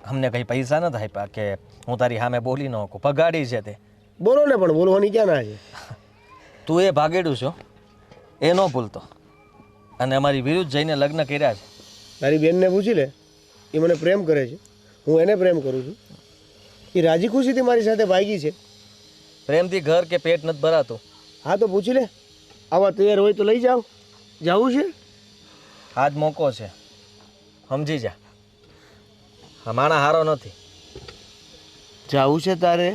અમને કંઈ પૈસા નથી આપ્યા કે હું તારી સામે બોલી ન શકું. પગાડી છે તે. બોલો ને, પણ બોલવાની ક્યાં ના છે? તું એ ભાગેડું છો એ ન ભૂલતો, અને અમારી વિરુદ્ધ જઈને લગ્ન કર્યા છે. તારી બેનને પૂછી લે, એ મને પ્રેમ કરે છે, હું એને પ્રેમ કરું છું. એ રાજી ખુશીથી મારી સાથે ભાગી છે. પ્રેમથી ઘર કે પેટ નથી ભરાતું. હા તો પૂછી લે. આવા તૈયાર હોય તો લઈ જાઓ. જવું છે? આજ મોકો છે, સમજી જા. આ માણા હારો નથી. જવું છે તારે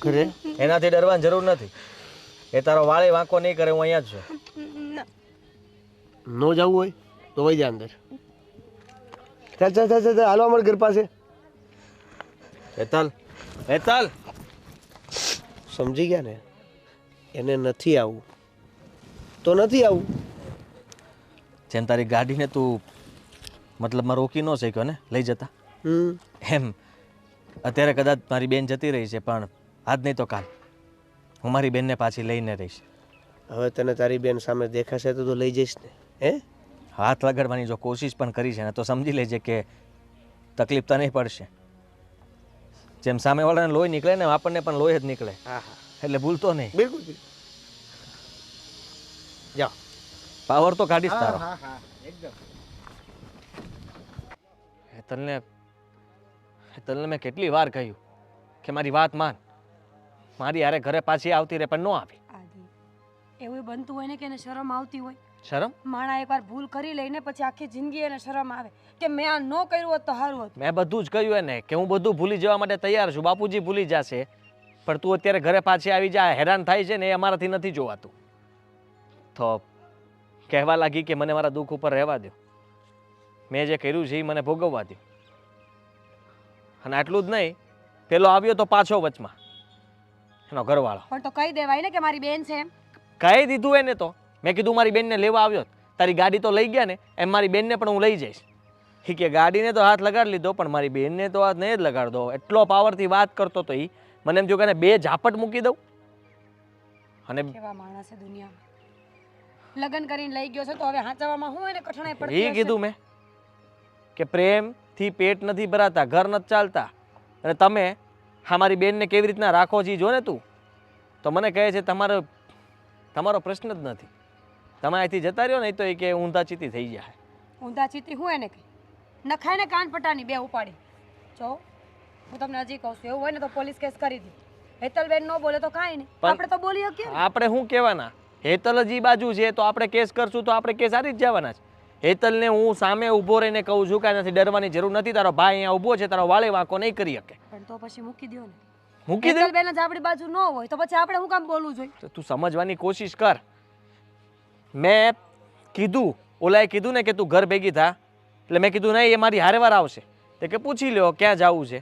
ઘરે? એનાથી ડરવાની જરૂર નથી. એ તારો વાળે વાંકો નહીં કરે, હું અહીંયા જ છું. ના ન જવું હોય તો વહી જા અંદર. ચાલ ચાલ ચાલ ચાલ, હાલો અમારા ઘર પાસે. હેતલ, હેતલ, સમજી ગયા ને? એને નથી આવવું તો નથી આવવું. જેમ તારી ગાડીને તું મતલબમાં રોકી ન શક્યો ને લઈ જતા, એમ અત્યારે કદાચ મારી બેન જતી રહી છે, પણ આજ નહીં તો કાલ હું મારી બેનને પાછી લઈને રહીશ. હવે તને તારી બેન સામે દેખાશે તો તું લઈ જઈશ ને? હે? હાથ લગાડવાની જો કોશિશ પણ કરી છે ને તો સમજી લેજે કે તકલીફ તો નહીં પડશે. જેમ સામેવાળાને લોહી નીકળે ને આપણને પણ લોહી જ નીકળે. હા હા, એટલે ભૂલતો નહીં. બિલકુલ. જાઓ. પાવર તો કાઢીશ તારો. હા હા, એકદમ. હેતલને મેં કેટલી વાર કહ્યું કે મારી વાત માન, મારી હારે ઘરે પાછી આવતી રહે, પણ ન આવી. આદિ એવું બનતું હોય ને કે એને શરમ આવતી હોય. શરમ? માણા એકવાર ભૂલ કરી લઈને પછી આખી જિંદગી એને શરમ આવે કે મેં આ ન કર્યું હોત તો સારું હતું. મેં બધું જ કહ્યું એને કે હું બધું ભૂલી જવા માટે તૈયાર છું. બાપુજી ભૂલી જશે, પણ તું અત્યારે ઘરે પાછી આવી જા. હેરાન થાય છે ને એ અમારાથી નથી જોવાતું. તો કહેવા લાગી કે મને મારા દુઃખ ઉપર રહેવા દો, મેં જે કર્યું છે એ મને ભોગવવા દો. અને આટલું જ નહીં, પેલો આવ્યો તો પાછો વચમાં, એનો ઘરવાળો. પણ તો કહી દેવાય ને કે મારી બેન છે એમ. કહી દીધું એને તો. મેં કીધું મારી બેનને લેવા આવ્યો, તારી ગાડી તો લઈ ગયા ને, એમ મારી બેનને પણ હું લઈ જઈશ. એ કે ગાડીને તો હાથ લગાડી લીધો, પણ મારી બેનને તો હાથ નહીં જ લગાડ દો. એટલો પાવરથી વાત કરતો તો એ મને એમ થયું કે બે ઝાપટ મૂકી દઉં. અને કેવા માણસ છે દુનિયામાં. લગ્ન કરીને લઈ ગયો છે તો હવે હાંચવામાં હું એને કઠણાઈ પડતી એ હશે. કીધું મેં કે પ્રેમથી પેટ નથી ભરાતા, ઘર નથી ચાલતા. અને તમે હા મારી બેનને કેવી રીતના રાખો છો જો ને તું, તો મને કહે છે તમારો પ્રશ્ન જ નથી. તમે અહીંથી જતા રહ્યો ને તો એ કે ઊંધા ચીતી થઈ જાય. ઊંધા ચીતી હું એને કહી નખાય ને કાન પટાની બે ઉપાડી. જો હું તમને હજી કહું છું, એવું હોય ને તો પોલીસ કેસ કરી દે. હેતલબેન ન બોલે તો કાંઈ નહીં, પણ આપણે તો બોલી શકીએ ને. આપણે શું કહેવાના? હેતલ જ ઈ બાજુ છે તો આપણે કેસ કરશું તો આપણે કેસ હારી જ જવાના છે. હેતલને હું સામે ઊભો રહીને કહું છું કે નથી ડરવાની જરૂર નથી, તારો ભાઈ અહીંયા ઊભો છે, તારો વાળે વાંકો નહીં કરી શકે. પણ તો પછી મૂકી દો ને. મૂકી દે. હેતલબેન જ આપણી બાજુ ન હોય તો પછી આપણે શું કામ બોલવું જોઈએ? તો તું સમજવાની કોશિશ કર. મેં કીધું, ઓલાએ કીધું ને કે તું ઘર ભેગી થા, એટલે મેં કીધું નહીં એ મારી હારેવાર આવશે. તે કે પૂછી લ્યો ક્યાં જવું છે,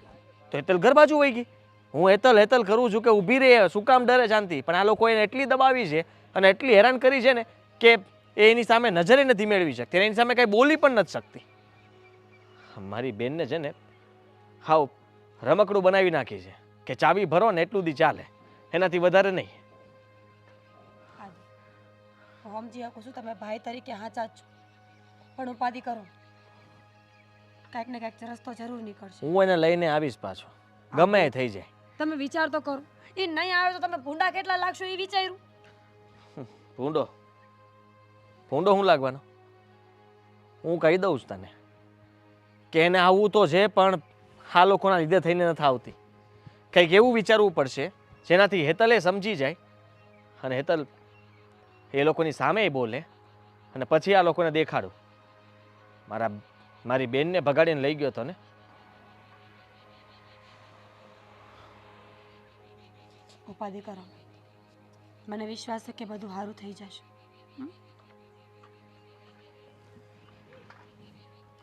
તો હેતલ ઘર બાજુ વહી ગઈ. હું હેતલ કરું છું કે ઊભી રહે, શું કામ ડરે શાંતિ, પણ આ લોકો એને એટલી દબાવી છે અને એટલી હેરાન કરી છે ને કે એ એની સામે નજરે નથી મેળવી શકતી, એની સામે કાંઈ બોલી પણ નથી શકતી. મારી બેનને છે ને હાવ રમકડું બનાવી નાખી છે કે ચાવી ભરો ને એટલું દી ચાલે, એનાથી વધારે નહીં. હું સમજી શકું છું તમે ભાઈ તરીકે હાચા જ છો, પણ ઉપાધિ કરો, કાંઈક ને કાંઈક રસ્તો જરૂર નીકળશે. હું એને લઈને આવીશ પાછો, ગમે એ થઈ જાય. તમે વિચાર તો કરો, એ નહીં આવે તો તમે ભૂંડા કેટલા લાગશો એ વિચાર્યું? ભૂંડો શું લાગવાનો? હું કહી દઉં છું તને કે એને આવવું તો છે, પણ આ લોકોના લીધે થઈને નથી આવતી. કંઈક એવું વિચારવું પડશે જેનાથી હેતલે સમજી જાય અને હેતલ એ લોકોની સામે બોલે અને પછી આ લોકોને દેખાડું. મારી બેનને ભગાડીને લઈ ગયો હતો ને. ઉપાધિ કરો, મને વિશ્વાસ છે કે બધું સારું થઈ જશે.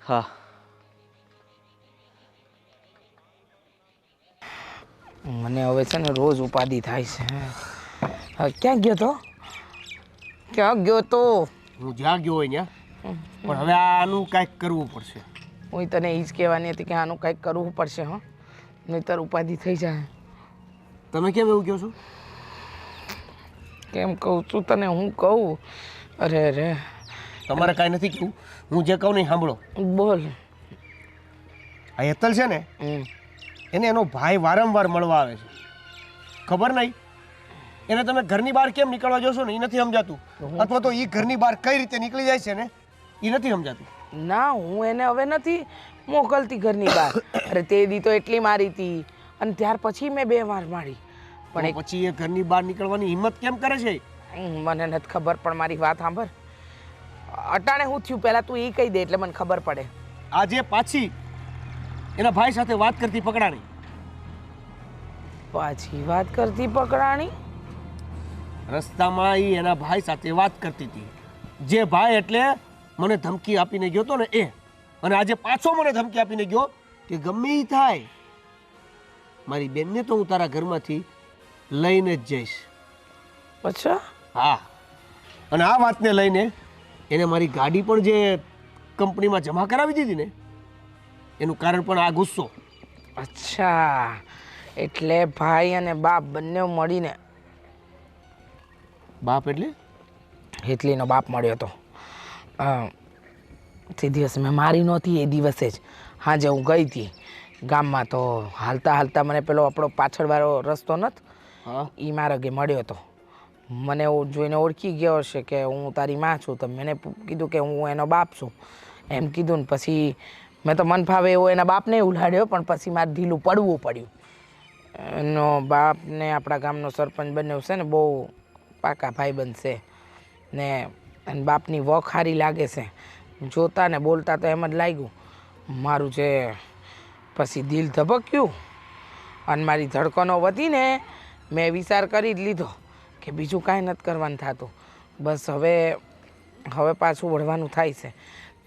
હા, મને હવે છે ને રોજ ઉપાધિ થાય છે. હા, ક્યાં ગયો તો? હું જ્યાં ગયો હોય ત્યાં, પણ હવે આનું કાંઈક કરવું પડશે. હું તને એ જ કહેવાની હતી કે આનું કંઈક કરવું પડશે. હં, નહીંતર ઉપાધિ થઈ જાય. તમે કેમ એવું કહો છો? કેમ કહું છું તને? હું કહું, અરે તમારે કાંઈ નથી કહેવું, હું જે કહું નહીં સાંભળો. બોલ. આ હેતલ છે ને, હમ. એને એનો ભાઈ વારંવાર મળવા આવે છે. ખબર નહીં એને તમે ઘરની બહાર કેમ નીકળવા જોશો ને એ નથી સમજાતું, અથવા તો એ ઘરની બહાર કઈ રીતે નીકળી જાય છે ને એ નથી સમજાતું. ના, હું એને હવે નથી મોકલતી ઘરની બહાર. અરે તે દી તો એટલી મારી હતી અને ત્યાર પછી મેં 2 વાર મારી. પણ પછી એ ઘરની બહાર નીકળવાની હિંમત કેમ કરે છે? મને નથી ખબર, પણ મારી વાત સાંભળ. અટાણે હું થયું પહેલાં તું એ કહી દે એટલે મને ખબર પડે. આજે પાછી એના ભાઈ સાથે વાત કરતી પકડાણી. પાછી વાત કરતી પકડાણી? રસ્તામાં એ એના ભાઈ સાથે વાત કરતી હતી. જે ભાઈ એટલે મને ધમકી આપીને ગયો તો ને એ, અને આજે પાછો મને ધમકી આપીને ગયો કે ગમે એ થાય મારી બેનને તો હું તારા ઘરમાંથી લઈને જ જઈશ. અચ્છા? હા, અને આ વાતને લઈને એને મારી ગાડી પણ જે કંપનીમાં જમા કરાવી દીધી ને એનું કારણ પણ આ ગુસ્સો. અચ્છા, એટલે ભાઈ અને બાપ બંને મળીને. બાપ એટલે? હેતલીનો બાપ મળ્યો હતો. તે દિવસે મેં મારી નહોતી, એ દિવસે જ હાજે હું ગઈ હતી ગામમાં. તો હાલતા હાલતા મને પેલો આપણો પાછળવાળો રસ્તો નથી, હા, એ માર્ગે મળ્યો હતો. મને જોઈને ઓળખી ગયો હશે કે હું તારી માં છું. તો મેં કીધું કે હું એનો બાપ છું એમ કીધું ને પછી મેં તો મન ફાવે એવો એના બાપને ઉલાડ્યો, પણ પછી મારે ઢીલું પડવું પડ્યું. એનો બાપ ને આપણા ગામનો સરપંચ બન્યો છે ને, બહુ પાકા ભાઈબંધ છે ને, અને બાપની વખ સારી લાગે છે. જોતા ને બોલતા તો એમ જ લાગ્યું. મારું જે પછી દિલ ધબક્યું અને મારી ધડકનો વધીને મેં વિચાર કરી જ લીધો કે બીજું કાંઈ નથી કરવાનું થતું. બસ હવે પાછું વળવાનું થાય છે.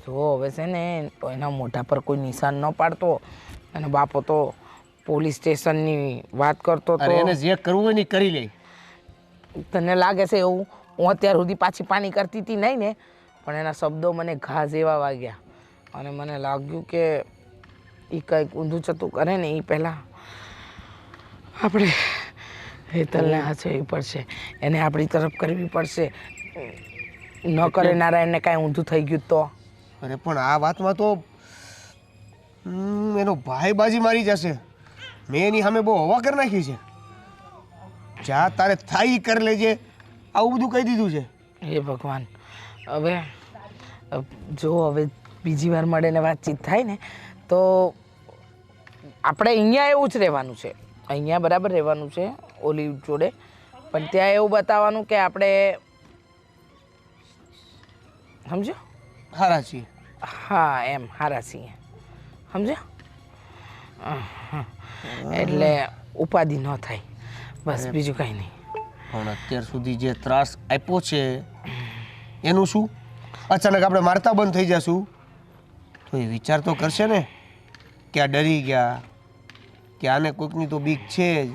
જો હવે છે ને એના મોઢા પર કોઈ નિશાન ન પાડતો. અને બાપો તો પોલીસ સ્ટેશનની વાત કરતો તો. એને જે કરવું હોય ને કરી લે. તને લાગે છે એવું? હું અત્યાર સુધી પાછી પાણી કરતી હતી નહીં ને, પણ એના શબ્દો મને ઘા જેવા વાગ્યા અને મને લાગ્યું કે એ કંઈક ઊંધું ચતું કરે ને એ પહેલાં આપણે હેતલને હાચવવી પડશે, એને આપણી તરફ કરવી પડશે. ન કરે નારાયણને કાંઈ ઊંધું થઈ ગયું તો. અરે પણ આ વાતમાં તો એનો ભાઈ બાજી મારી જશે. મેં એની સામે બહુ હવા કરી નાખી છે. જા તારે થાય કરી લેજે, આવું બધું કહી દીધું છે. હે ભગવાન, હવે હવે બીજી વાર મળે ને વાતચીત થાય ને તો આપણે અહીંયા એવું જ રહેવાનું છે. અહીંયા બરાબર રહેવાનું છે ઓલી જોડે, પણ ત્યાં એવું બતાવવાનું કે આપણે સમજો હારા છીએ. હા, એમ હારા છીએ, સમજો. એટલે ઉપાધિ ન થાય, બસ બીજું કાંઈ નહીં. પણ અત્યાર સુધી જે ત્રાસ આપ્યો છે એનું શું? અચાનક આપણે મારતા બંધ થઈ જશું તો એ વિચાર તો કરશે ને કે આ ડરી ગયા, કે આને કોઈકની તો બીક છે જ.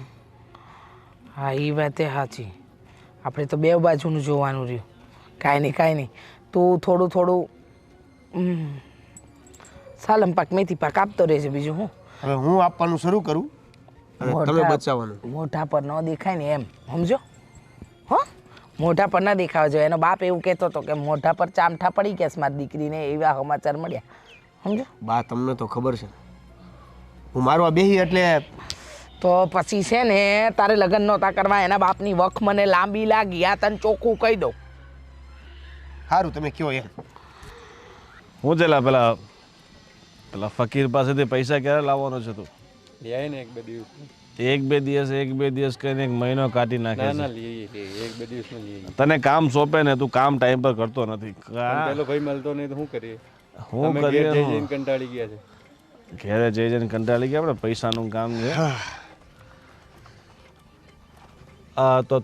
હા, એ વાત એ સાચી. આપણે તો બે બાજુનું જોવાનું રહ્યું. કાંઈ નહીં. તું થોડું સાલમ પાક મેથી પાક આપતો રહેશે. બીજું હું હવે હું આપવાનું શરૂ કરું અને તમે બચાવવાનું. મોઢા પર ન દેખાય ને એમ, સમજો. હો, મોઢા પર ન દેખાવા જોઈએ. એનો બાપ એવું કહેતો હતો કે મોઢા પર ચામઠા પડી ગયા છે મારી દીકરીને, એવા સમાચાર મળ્યા, સમજો. બા તમને તો ખબર છે હું મારવા બેહી એટલે તો પછી છે ને તારે લગ્ન નહોતા કરવા, એના બાપની વખ મને લાંબી લાગી. આ તને ચોખ્ખું કહી દઉં. સારું તમે કયો એમ. હું ચેલા પેલા ફકીર પાસેથી પૈસા ક્યારે લાવવાનો છે તું? લે ને 1-2 દિવસ. 1-2 દિવસ કહીને 1 મહિનો કાઢી નાખે છે. ના લઈએ 1-2 દિવસમાં લઈએ. તને કામ સોંપે ને તું કામ ટાઈમ પર કરતો નથી. પેલો ભાઈ મળતો નહીં તો શું કરીએ? હું અમે કરીએ? ઘેર જઈને કંટાળી ગયા છે. ઘેરે જઈને કંટાળી ગયા. આપણે પૈસાનું કામ છે. હા, તો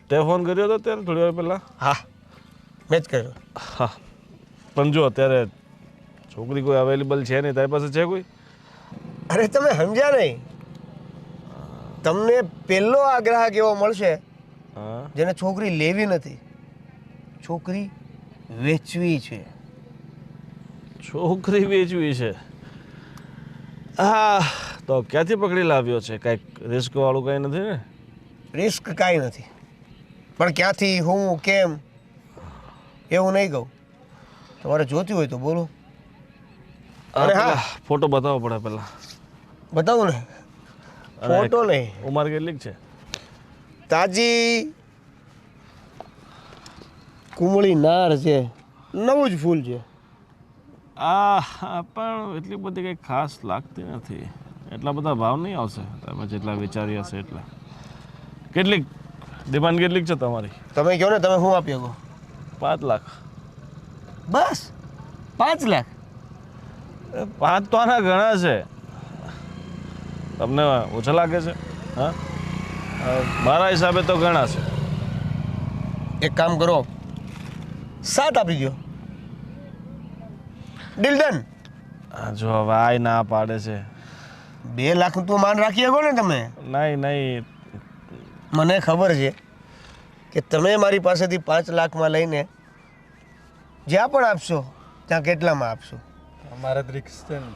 તે ફોન કર્યો હતો ત્યારે થોડી વાર પહેલા? હા, મેં જ કર્યો. હા, પણ જો અત્યારે છોકરી કોઈ અવેલેબલ છે નહીં. તારી પાસે છે કોઈ? અરે તમે સમજ્યા નહીં. તમને પહેલો આ ગ્રાહક એવો મળશે હા, જેને છોકરી લેવી નથી, છોકરી વેચવી છે. છોકરી વેચવી છે? હા, તો ક્યાંથી પકડી લાવ્યો છે? કાંઈક રિસ્ક વાળું કાંઈ નથી ને? રિસ્ક કાંઈ નથી, પણ ક્યાંથી હું કેમ એવું નહીં કહું. તમારે જોતી હોય તો બોલો. અને હા ફોટો બતાવવો પડે પહેલા. બતાવો ને. ફોટો નહીં, ઉંમર કેટલીક છે? તાજી કુમળી નાર છે, નવું જ ફૂલ છે. પણ એટલી બધી કંઈ ખાસ લાગતી નથી. એટલા બધા ભાવ નહીં આવશે તમે જેટલા વિચારી હશે એટલા. કેટલીક ડિમાન્ડ કેટલીક છે તમારી? તમે કહો ને, તમે શું આપી શકો? 5 લાખ. બસ 5 લાખ? 5 તો આના ઘણા છે. તમને ઓછા લાગે છે? હા, મારા હિસાબે તો ઘણા છે. એક કામ કરો, 7 આપી દો. Deal done. જો હવે આ ના પાડે છે. 2 લાખ તો માન રાખી શકો ને તમે? નહીં. મને ખબર છે કે તમે મારી પાસેથી 5 લાખમાં લઈને જ્યાં પણ આપશો ત્યાં કેટલામાં આપશો? અમારે તો રિક્સ છે ને.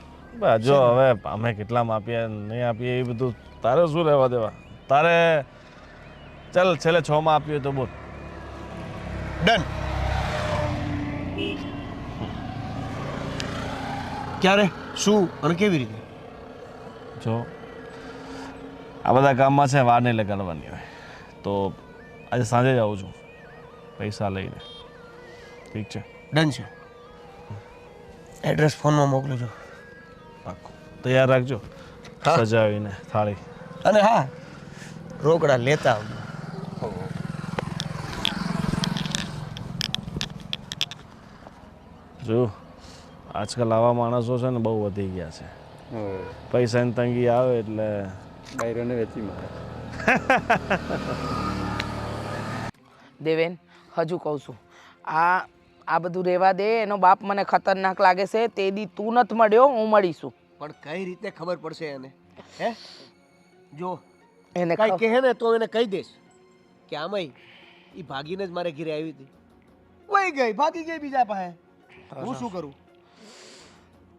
જો હવે અમે કેટલામાં આપીએ નહીં આપીએ એ બધું તારે શું રહેવા દેવા. તારે ચાલ છેલ્લે 6માં આપીએ તો બોલ. ડન. ક્યારે, શું અને કેવી રીતે? જો આ બધા કામમાં છે વાર નહીં લગાડવાની હોય તો આજે સાંજે જ આવું છું પૈસા લઈને. ઠીક છે? ડન છે. એડ્રેસ ફોનમાં મોકલું છું. પાક્કું તૈયાર રાખજો. હા. સજાવીને થાળી. અને હા, રોકડા લેતા આવજો. જો આજકાલ આવા માણસો છે ને બહુ વધી ગયા છે. હવે પૈસાની તંગી આવે એટલે બાયરોને વેચી મારે. દેવેન હજુ કહું છું, આ બધું રહેવા દે. એનો બાપ મને ખતરનાક લાગે છે. તે દી તું નથી મળ્યો, હું મળીશું. પણ કઈ રીતે ખબર પડશે એને? હે, જો એને કઈ કહે ને તો એને કહી દઈશ કે આમાંય એ ભાગીને જ મારે ઘરે આવી હતી. વહી ગઈ, ભાગી ગઈ બીજા પાસે. હું શું કરું?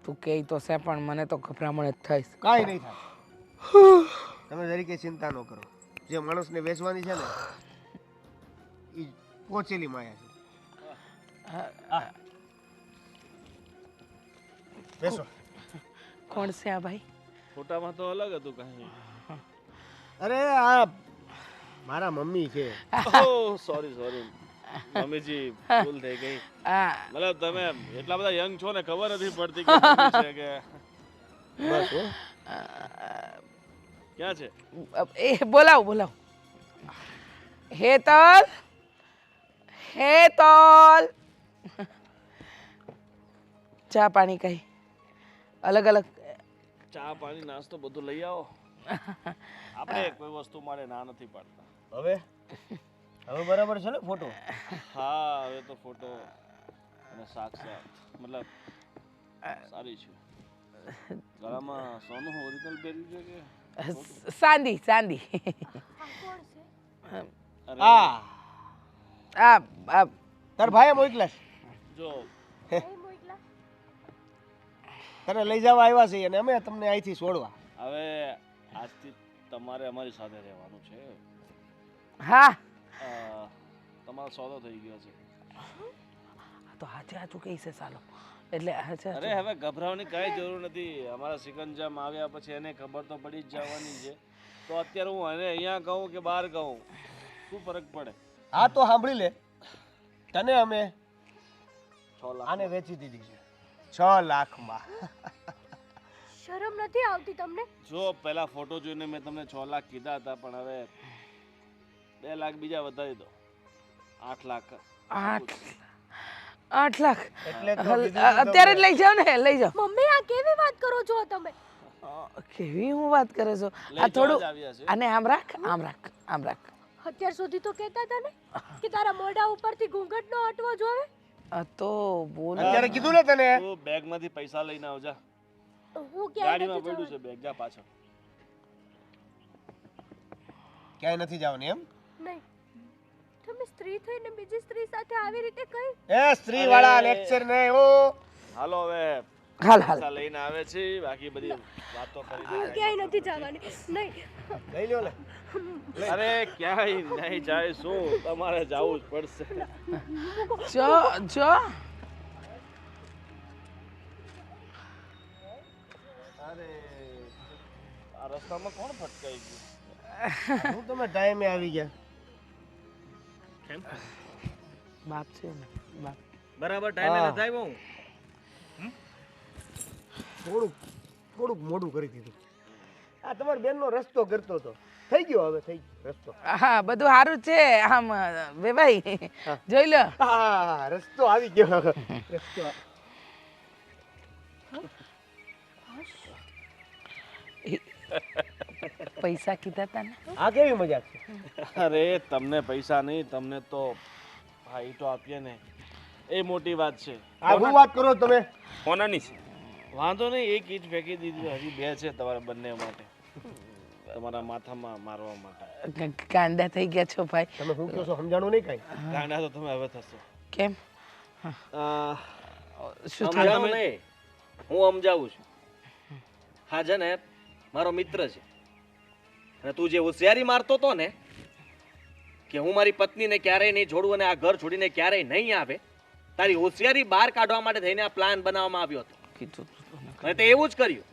તું કહે તો છે પણ મને તો ગભરામણ જ થઈશ. કાંઈ નહીં થાય. તમે જરી કઈ ચિંતા ન કરો. જે માણસને વેચવાની છે ને એ પહોંચેલી માયા છે. બેસો. કોણ છે આ ભાઈ? ફોટામાં તો અલગ હતું કાંઈ. અરે આ મારા મમ્મી છે. સોરી મમ્મીજી ભૂલ થઈ ગઈ. મતલબ તમે એટલા બધા યંગ છો ને ખબર નથી પડતી કે મમ્મી છે કે બસ હો. ક્યાં છે? એ બોલાવ. હેતલ. ચા પાણી કઈ અલગ અલગ? ચા પાણી નાસ્તો બધું લઈ આવો. આપણે કોઈ વસ્તુ માટે ના નથી પાડતા. હવે બરાબર છે ને ફોટો? હા હવે તો ફોટો અને સાક્ષાત મતલબ સારી છે. ગળામાં સોનું ઓરિજિનલ પહેર્યું છે કે ચાંદી? આ તાર ભાઈ મોકલા જો તને લઈ જવા આવ્યા છે અને અમે તમને અહીંથી છોડવા. હવે આજથી તમારે અમારી સાથે રહેવાનું છે. હા, તમારો સોદો થઈ ગયો છે. તો હાચું કઈ છે ચાલો. એટલે અરે હવે ગભરાવાની કાંઈ જરૂર નથી. અમારા સિકંજામાં આવ્યા પછી એને ખબર તો પડી જ જવાની છે. તો અત્યારે હું એને અહીંયા કહું કે બહાર કહું શું ફરક પડે? હા તો સાંભળી લે, તને અમે 6 લાખ આને વેચી દીધી છે 6 લાખમાં. શરમ નથી આવતી તમને? જો પહેલા ફોટો જોઈને મેં તમને 6 લાખ કીધા હતા પણ હવે 2 લાખ બીજા વધારી દો. 8 લાખ. 8 લાખ એટલે તો અત્યારે જ લઈ જાઓ ને, લઈ જાઓ. મમ્મી આ કેવી વાત કરો છો તમે? કેવી હું વાત કરે છો? આ થોડું આને આમ રાખ. અત્યાર સુધી તો કહેતા હતા ને કે તારા મોઢા ઉપરથી ઘૂંઘટ નો હટવો જોવે. આ તો બોલ. અત્યારે કીધું ને તને. તું બેગમાંથી પૈસા લઈને આવજા. હું ક્યાંય ગાડીમાં નથી પડ્યું છે જવાની. બેગ. જા પાછળ. ક્યાંય નથી જવાની એમ? નહીં, તમે સ્ત્રી થઈને બીજી સ્ત્રી સાથે આવી રીતે કઈ? એ સ્ત્રી વાળા લેક્ચર ને ઓ. હાલો હવે હાલ પૈસા લઈને આવે છે બાકી બધી વાતો કરી દે. ક્યાંય નથી જવાની. નહીં, લઈ લ્યો લે. અરે ક્યાંય નહીં જાય શું તમારે જવું જ પડશે. જો અરે આ રસ્તામાં કોણ ફટકાઈ ગયું? હું તમે ટાઈમે આવી ગયા. બાપ છે ને બાપ. બરાબર ટાઈમે હા. નથી આવ્યો હું. થોડુંક મોડું કરી દીધું. આ તમારા બેનનો રસ્તો કરતો હતો. થઈ ગયો હવે થઈ ગયો રસ્તો. હા બધું સારું છે આમ ભાઈ જોઈ લો. હા રસ્તો આવી ગયો. રસ્તો પૈસા કીધા તા ને. આ કેવી મજાક છે? અરે તમને પૈસા નહીં, તમને તો ભાઈ તો આપીએ ને એ મોટી વાત છે. આ શું વાત કરો તમે? કોનાની છે? વાંધો નહીં, એક ઈંટ ફેંકી દીધી, હજી 2 છે તમારા બંને માટે, તમારા માથામાં મારવા માટે. કાંડા થઈ ગયા છો ભાઈ. તમે શું કહો છો સમજાણું નહીં કાંઈ? ગાંડા તો તમે હવે થશો. કેમ શું થયું? સમજાવું નહીં, હું સમજાવું છું. હા છે ને મારો મિત્ર છે અને તું જે હોશિયારી મારતો હતો ને કે હું મારી પત્નીને ક્યારેય નહીં છોડું અને આ ઘર છોડીને ક્યારેય નહીં આવે, તારી હોશિયારી બહાર કાઢવા માટે થઈને આ પ્લાન બનાવવામાં આવ્યો હતો કીધું અને તે એવું જ કર્યું.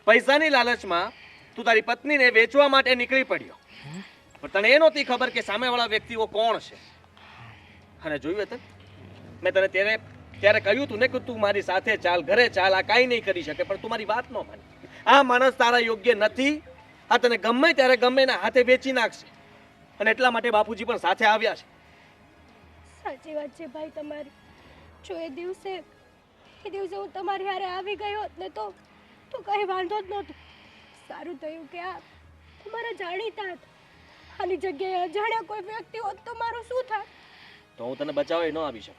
પૈસાની લાલચમાં તું તારી પત્નીને વેચવા માટે નીકળી પડ્યો, પણ તને એ નહોતી ખબર કે સામેવાળા વ્યક્તિઓ કોણ છે. અને જોયું હતું મેં તને ત્યારે કહ્યું તું ને કે તું મારી સાથે ચાલ, ઘરે ચાલ, આ કાંઈ નહીં કરી શકે, પણ તું મારી વાત ન માની. આ માણસ તારા યોગ્ય નથી, આ તને ગમે ત્યારે ગમે એના હાથે વેચી નાખશે અને એટલા માટે બાપુજી પણ સાથે આવ્યા છે. સાચી વાત છે ભાઈ તમારી. જો એ દિવસે હું તમારી હારે આવી ગઈ હોત ને તો કંઈ વાંધો જ નહોતો. સારું થયું કે આ તમારા જાણીતા હતા. આની જગ્યાએ અજાણ્યા કોઈ વ્યક્તિ હોત તો મારું શું થાય? તો હું તને બચાવવા ન આવી શકત.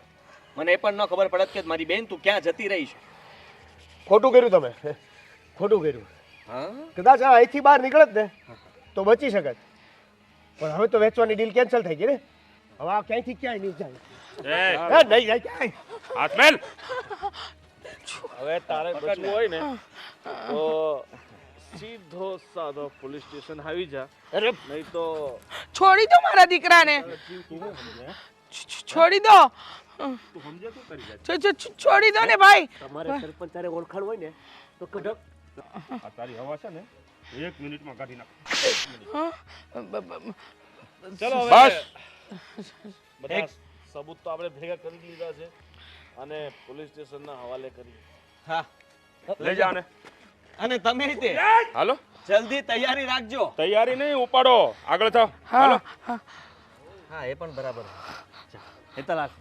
મને એ પણ ન ખબર પડત કે મારી બેન તું ક્યાં જતી રહી છે. ખોટું કર્યું તમે, ખોટું કર્યું. હા કદાચ આ અહીંથી બહાર નીકળત ને તો બચી શકત, પણ હવે તો વેચવાની ડીલ કેન્સલ થઈ ગઈ ને. હવે આ ક્યાંયથી ક્યાંય નહીં જાય. નહીં જાય ક્યાંય. હાથ મેલ. હવે તારે બચવું હોય ને તો સીધો સાધો પોલીસ સ્ટેશન આવી જા. અરે નહીં તો છોડી દો મારા દીકરાને, છોડી દો. છોડી દો ને ભાઈ. તમારે સરપંચ તારે ઓળખાણ હોય ને તો કઢક. આ તારી હવા છે ને 1 મિનિટમાં કાઢી નાખ. ચલો હવે બસ. બધા સબૂત તો આપણે ભેગા કરી લીધા છે અને પોલીસ સ્ટેશનના હવાલે કરી. હા લઈ જા ને. અને તમે તે હાલો. જલ્દી તૈયારી રાખજો. તૈયારી નહીં, ઉપાડો, આગળ થાવ. હા હાલો. હા હા એ પણ બરાબર. હેતલ હાલ.